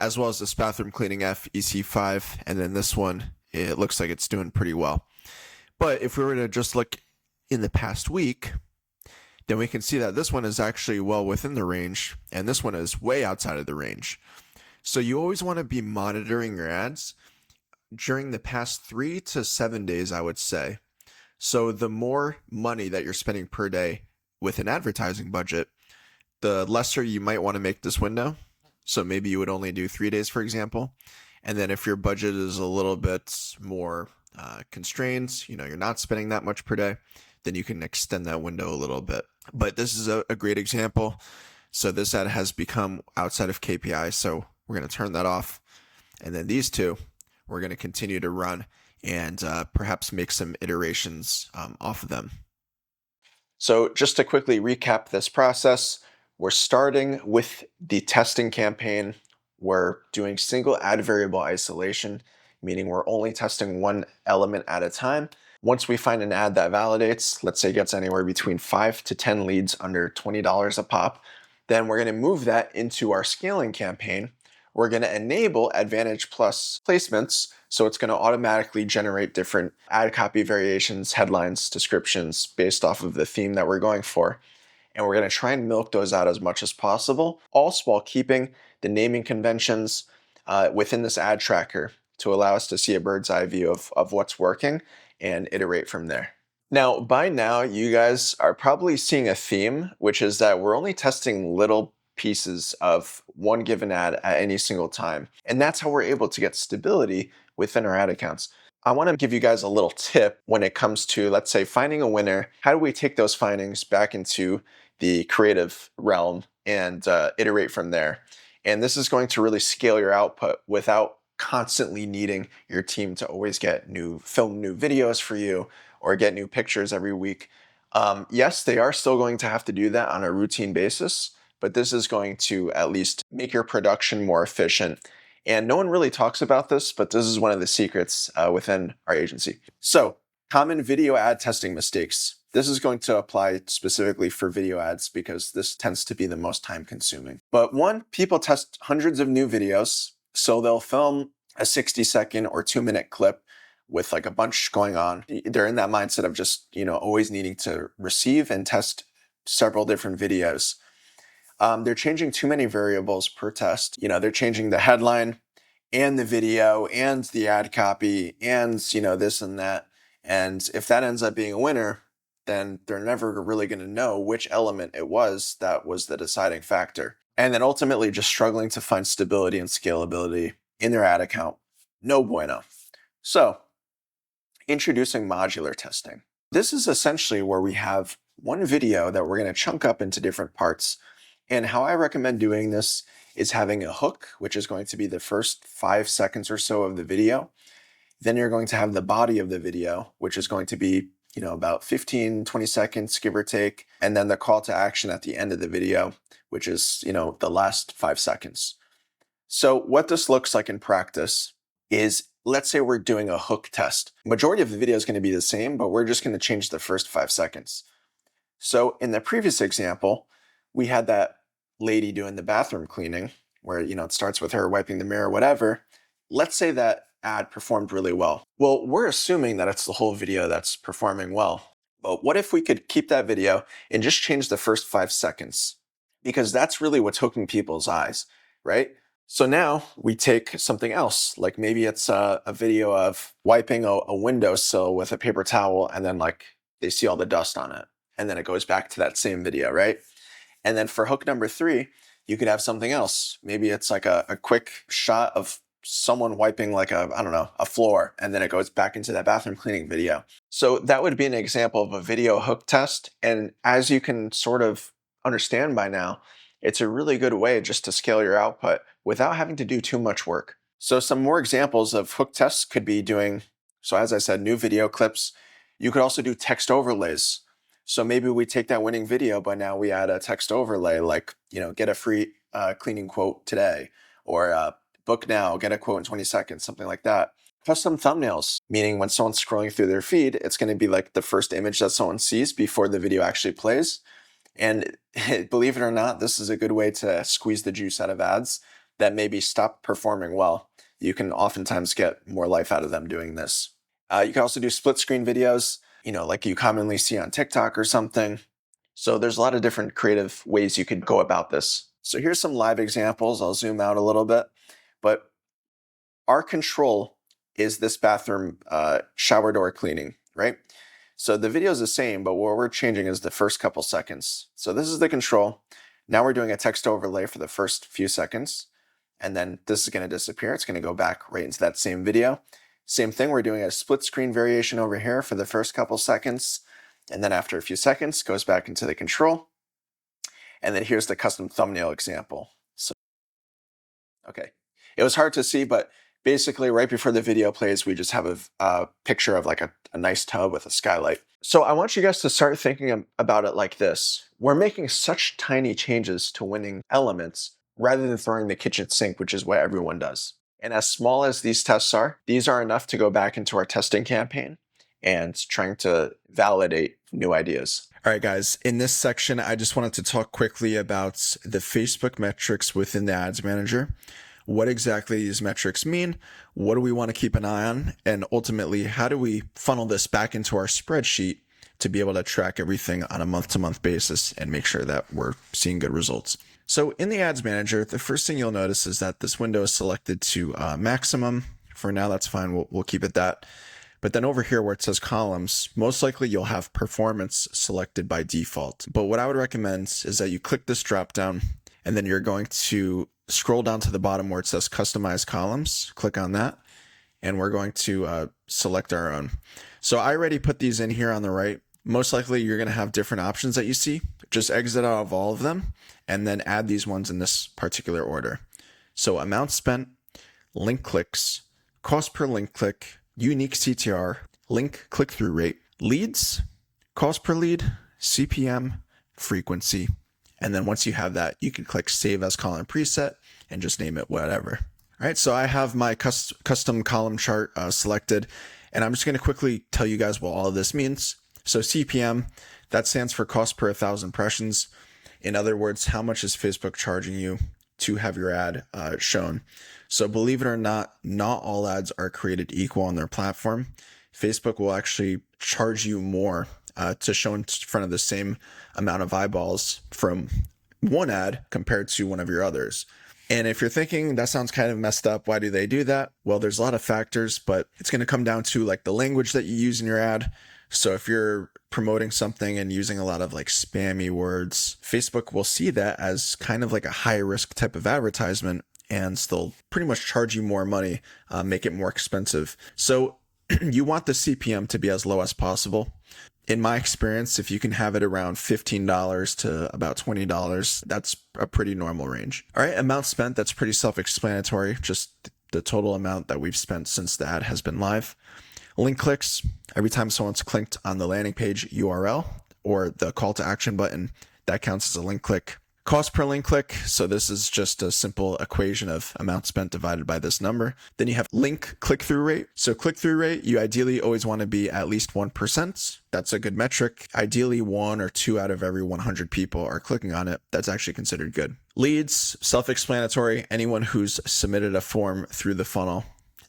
as well as this Bathroom Cleaning F EC5. And then this one, it looks like it's doing pretty well. But if we were to just look in the past week, then we can see that this one is actually well within the range, and this one is way outside of the range. So you always want to be monitoring your ads during the past 3 to 7 days, I would say. So the more money that you're spending per day with an advertising budget, the lesser you might want to make this window. So maybe you would only do 3 days, for example. And then if your budget is a little bit more constrained, you're not spending that much per day, then you can extend that window a little bit. But this is a great example. So this ad has become outside of KPI, so we're going to turn that off. And then these two, we're going to continue to run and perhaps make some iterations off of them. So just to quickly recap this process, we're starting with the testing campaign. We're doing single ad variable isolation, meaning we're only testing one element at a time. Once we find an ad that validates, let's say gets anywhere between 5 to 10 leads under $20 a pop, then we're going to move that into our scaling campaign. We're going to enable Advantage Plus placements, so it's going to automatically generate different ad copy variations, headlines, descriptions based off of the theme that we're going for. And we're going to try and milk those out as much as possible, all while keeping the naming conventions within this ad tracker to allow us to see a bird's eye view of what's working and iterate from there. Now, by now, you guys are probably seeing a theme, which is that we're only testing little pieces of one given ad at any single time. And that's how we're able to get stability within our ad accounts. I want to give you guys a little tip when it comes to, let's say, finding a winner. How do we take those findings back into the creative realm and iterate from there? And this is going to really scale your output without constantly needing your team to always film new videos for you or get new pictures every week. Yes, they are still going to have to do that on a routine basis, but this is going to at least make your production more efficient. And no one really talks about this, but this is one of the secrets within our agency. So, common video ad testing mistakes. This is going to apply specifically for video ads because this tends to be the most time consuming. But one, people test hundreds of new videos. So they'll film a 60-second or 2-minute clip with like a bunch going on. They're in that mindset of just, always needing to receive and test several different videos. They're changing too many variables per test. They're changing the headline and the video and the ad copy and, this and that. And if that ends up being a winner, then they're never really going to know which element it was that was the deciding factor. And then ultimately just struggling to find stability and scalability in their ad account. No bueno. So, introducing modular testing. This is essentially where we have one video that we're going to chunk up into different parts. And how I recommend doing this is having a hook, which is going to be the first 5 seconds or so of the video. Then you're going to have the body of the video, which is going to be, about 15, 20 seconds, give or take. And then the call to action at the end of the video, which is, the last 5 seconds. So what this looks like in practice is, let's say we're doing a hook test. Majority of the video is going to be the same, but we're just going to change the first 5 seconds. So in the previous example, we had that lady doing the bathroom cleaning where, it starts with her wiping the mirror, whatever. Let's say that ad performed really well. Well, we're assuming that it's the whole video that's performing well. But what if we could keep that video and just change the first 5 seconds? Because that's really what's hooking people's eyes, right? So now we take something else, like maybe it's a video of wiping a windowsill with a paper towel and then they see all the dust on it. And then it goes back to that same video, right? And then for hook number 3, you could have something else. Maybe it's like a quick shot of someone wiping a floor, and then it goes back into that bathroom cleaning video. So that would be an example of a video hook test. And as you can sort of understand by now, it's a really good way just to scale your output without having to do too much work. So some more examples of hook tests could be so as I said, new video clips. You could also do text overlays. So maybe we take that winning video, but now we add a text overlay get a free cleaning quote today, or book now, get a quote in 20 seconds, something like that. Custom thumbnails, meaning when someone's scrolling through their feed, it's going to be like the first image that someone sees before the video actually plays. And believe it or not, this is a good way to squeeze the juice out of ads that maybe stop performing well. You can oftentimes get more life out of them doing this. You can also do split screen videos, like you commonly see on TikTok or something. So there's a lot of different creative ways you could go about this. So here's some live examples. I'll zoom out a little bit. But our control is this bathroom shower door cleaning, right? So the video is the same, but what we're changing is the first couple seconds. So this is the control. Now we're doing a text overlay for the first few seconds. And then this is going to disappear. It's going to go back right into that same video. Same thing, we're doing a split screen variation over here for the first couple seconds. And then after a few seconds, goes back into the control. And then here's the custom thumbnail example. So, okay. It was hard to see, but basically right before the video plays, we just have a picture of like a nice tub with a skylight. So I want you guys to start thinking about it like this. We're making such tiny changes to winning elements rather than throwing the kitchen sink, which is what everyone does. And as small as these tests are, these are enough to go back into our testing campaign and trying to validate new ideas. All right, guys, in this section, I just wanted to talk quickly about the Facebook metrics within the Ads Manager. What exactly these metrics mean, what do we want to keep an eye on, and ultimately, how do we funnel this back into our spreadsheet to be able to track everything on a month-to-month basis and make sure that we're seeing good results. So in the Ads Manager, the first thing you'll notice is that this window is selected to maximum. For now, that's fine. We'll keep it that. But then over here where it says columns, most likely you'll have performance selected by default. But what I would recommend is that you click this drop down and then you're going to scroll down to the bottom where it says customize columns. Click on that and we're going to select our own. So I already put these in here on the right. Most likely you're going to have different options that you see. Just exit out of all of them and then add these ones in this particular order. So amount spent, link clicks, cost per link click, unique CTR, link click-through rate, leads, cost per lead, CPM, frequency. And then once you have that, you can click Save as Column Preset and just name it whatever. All right, so I have my custom column chart selected, and I'm just going to quickly tell you guys what all of this means. So CPM, that stands for cost per 1,000 impressions. In other words, how much is Facebook charging you to have your ad shown? So believe it or not all ads are created equal on their platform. Facebook will actually charge you more to show in front of the same amount of eyeballs from one ad compared to one of your others. And if you're thinking that sounds kind of messed up, why do they do that? Well, there's a lot of factors, but it's going to come down to like the language that you use in your ad. So if you're promoting something and using a lot of like spammy words, Facebook will see that as kind of like a high risk type of advertisement and they'll pretty much charge you more money, make it more expensive. So you want the CPM to be as low as possible. In my experience, if you can have it around $15 to about $20, that's a pretty normal range. All right, amount spent, that's pretty self-explanatory, just the total amount that we've spent since the ad has been live. Link clicks, every time someone's clicked on the landing page URL or the call to action button, that counts as a link click. Cost per link click, so this is just a simple equation of amount spent divided by this number. Then you have link click-through rate. So click-through rate, you ideally always want to be at least 1%. That's a good metric. Ideally, 1 or 2 out of every 100 people are clicking on it. That's actually considered good. Leads, self-explanatory. Anyone who's submitted a form through the funnel.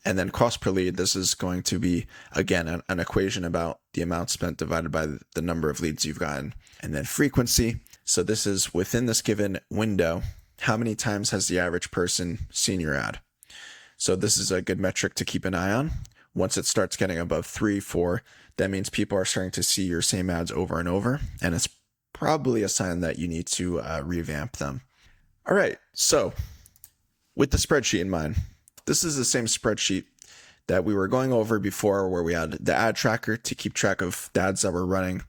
And then cost per lead, this is going to be, again, an equation about the amount spent divided by the number of leads you've gotten. And then frequency. So this is within this given window, how many times has the average person seen your ad? So this is a good metric to keep an eye on. Once it starts getting above 3, 4, that means people are starting to see your same ads over and over. And it's probably a sign that you need to revamp them. All right, so with the spreadsheet in mind, this is the same spreadsheet that we were going over before where we had the ad tracker to keep track of the ads that we're running,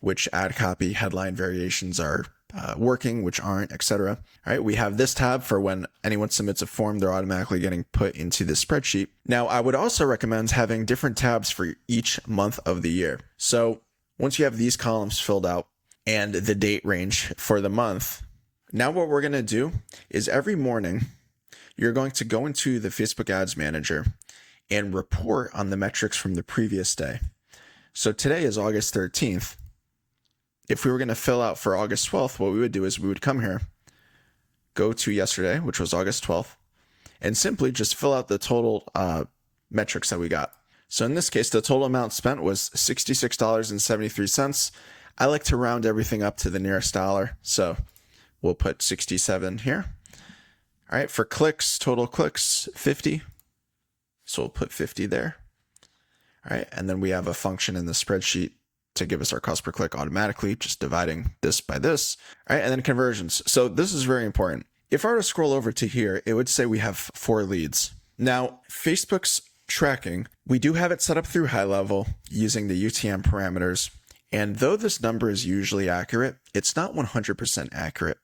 which ad copy headline variations are working, which aren't, etc. All right, we have this tab for when anyone submits a form, they're automatically getting put into the spreadsheet. Now, I would also recommend having different tabs for each month of the year. So once you have these columns filled out and the date range for the month, now what we're going to do is every morning, you're going to go into the Facebook Ads Manager and report on the metrics from the previous day. So today is August 13th. If we were going to fill out for August 12th, what we would do is we would come here, go to yesterday, which was August 12th, and simply just fill out the total metrics that we got. So in this case, the total amount spent was $66.73. I like to round everything up to the nearest dollar, so we'll put 67 here. All right, for clicks, total clicks, 50. So we'll put 50 there. All right, and then we have a function in the spreadsheet to give us our cost per click automatically, just dividing this by this. All right, and then conversions. So this is very important. If I were to scroll over to here, it would say we have 4 leads. Now, Facebook's tracking, we do have it set up through HighLevel using the UTM parameters. And though this number is usually accurate, it's not 100% accurate.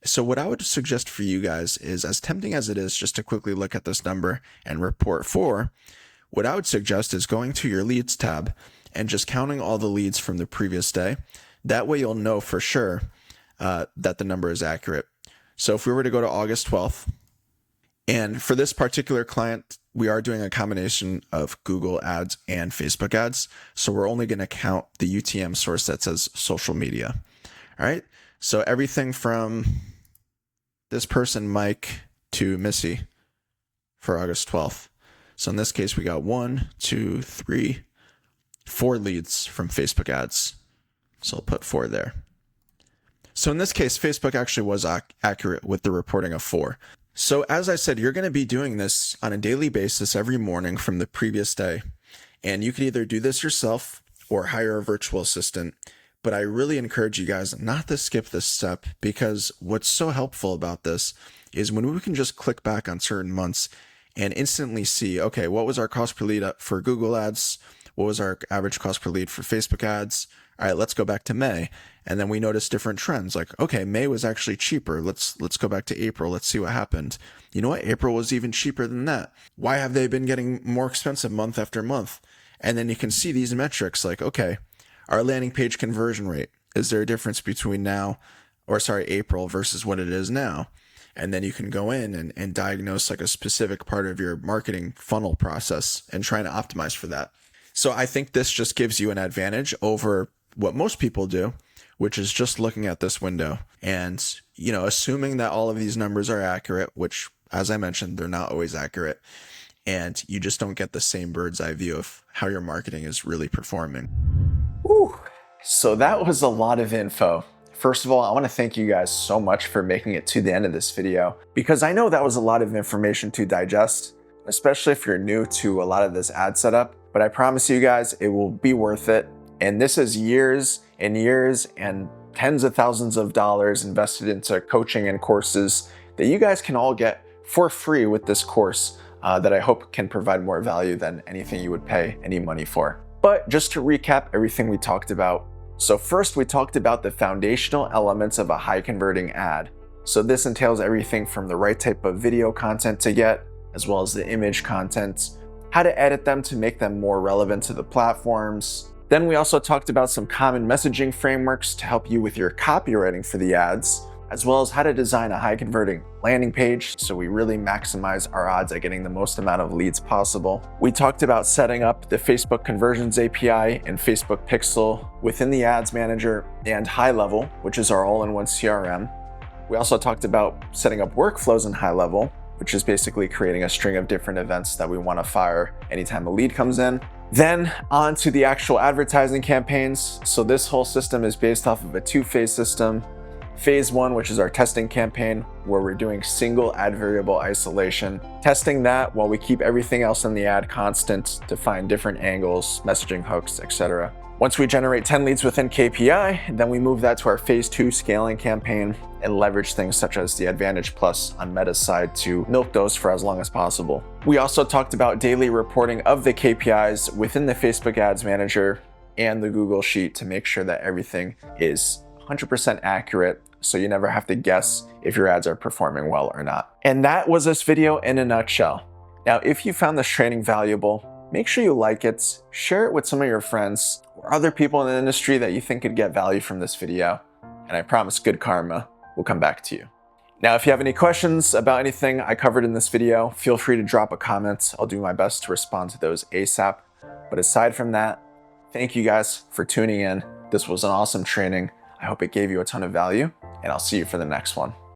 So what I would suggest for you guys is, as tempting as it is just to quickly look at this number and report 4, what I would suggest is going to your leads tab and just counting all the leads from the previous day. That way you'll know for sure that the number is accurate. So if we were to go to August 12th, and for this particular client, we are doing a combination of Google ads and Facebook ads. So we're only going to count the UTM source that says social media. All right. So everything from this person, Mike, to Missy for August 12th. So in this case, we got 1, 2, 3, 4 leads from Facebook ads. So I'll put 4 there. So in this case, Facebook actually was accurate with the reporting of 4. So as I said, you're going to be doing this on a daily basis every morning from the previous day. And you can either do this yourself or hire a virtual assistant. But I really encourage you guys not to skip this step, because what's so helpful about this is when we can just click back on certain months and instantly see, okay, what was our cost per lead for Google ads? What was our average cost per lead for Facebook ads? All right, let's go back to May. And then we notice different trends like, okay, May was actually cheaper. Let's go back to April. Let's see what happened. You know what? April was even cheaper than that. Why have they been getting more expensive month after month? And then you can see these metrics like, okay, our landing page conversion rate. Is there a difference between April versus what it is now? And then you can go in and diagnose like a specific part of your marketing funnel process and try to optimize for that. So I think this just gives you an advantage over what most people do, which is just looking at this window and, assuming that all of these numbers are accurate, which, as I mentioned, they're not always accurate. And you just don't get the same bird's eye view of how your marketing is really performing. Whew. So that was a lot of info. First of all, I want to thank you guys so much for making it to the end of this video, because I know that was a lot of information to digest, especially if you're new to a lot of this ad setup. But I promise you guys, it will be worth it. And this is years and years and tens of thousands of dollars invested into coaching and courses that you guys can all get for free with this course that I hope can provide more value than anything you would pay any money for. But just to recap everything we talked about. So first, we talked about the foundational elements of a high converting ad. So this entails everything from the right type of video content to get, as well as the image content, how to edit them to make them more relevant to the platforms. Then we also talked about some common messaging frameworks to help you with your copywriting for the ads, as well as how to design a high converting landing page so we really maximize our odds at getting the most amount of leads possible. We talked about setting up the Facebook Conversions API and Facebook Pixel within the Ads Manager and HighLevel, which is our all-in-one CRM. We also talked about setting up workflows in HighLevel, which is basically creating a string of different events that we want to fire anytime a lead comes in. Then on to the actual advertising campaigns. So this whole system is based off of a 2-phase system. Phase 1, which is our testing campaign, where we're doing single ad variable isolation, testing that while we keep everything else in the ad constant to find different angles, messaging hooks, etc. Once we generate 10 leads within KPI, then we move that to our phase 2 scaling campaign and leverage things such as the Advantage Plus on Meta's side to milk those for as long as possible. We also talked about daily reporting of the KPIs within the Facebook Ads Manager and the Google Sheet to make sure that everything is 100% accurate, so you never have to guess if your ads are performing well or not. And that was this video in a nutshell. Now, if you found this training valuable, make sure you like it, share it with some of your friends or other people in the industry that you think could get value from this video, and I promise good karma will come back to you. Now, if you have any questions about anything I covered in this video, feel free to drop a comment. I'll do my best to respond to those ASAP. But aside from that, thank you guys for tuning in. This was an awesome training. I hope it gave you a ton of value, and I'll see you for the next one.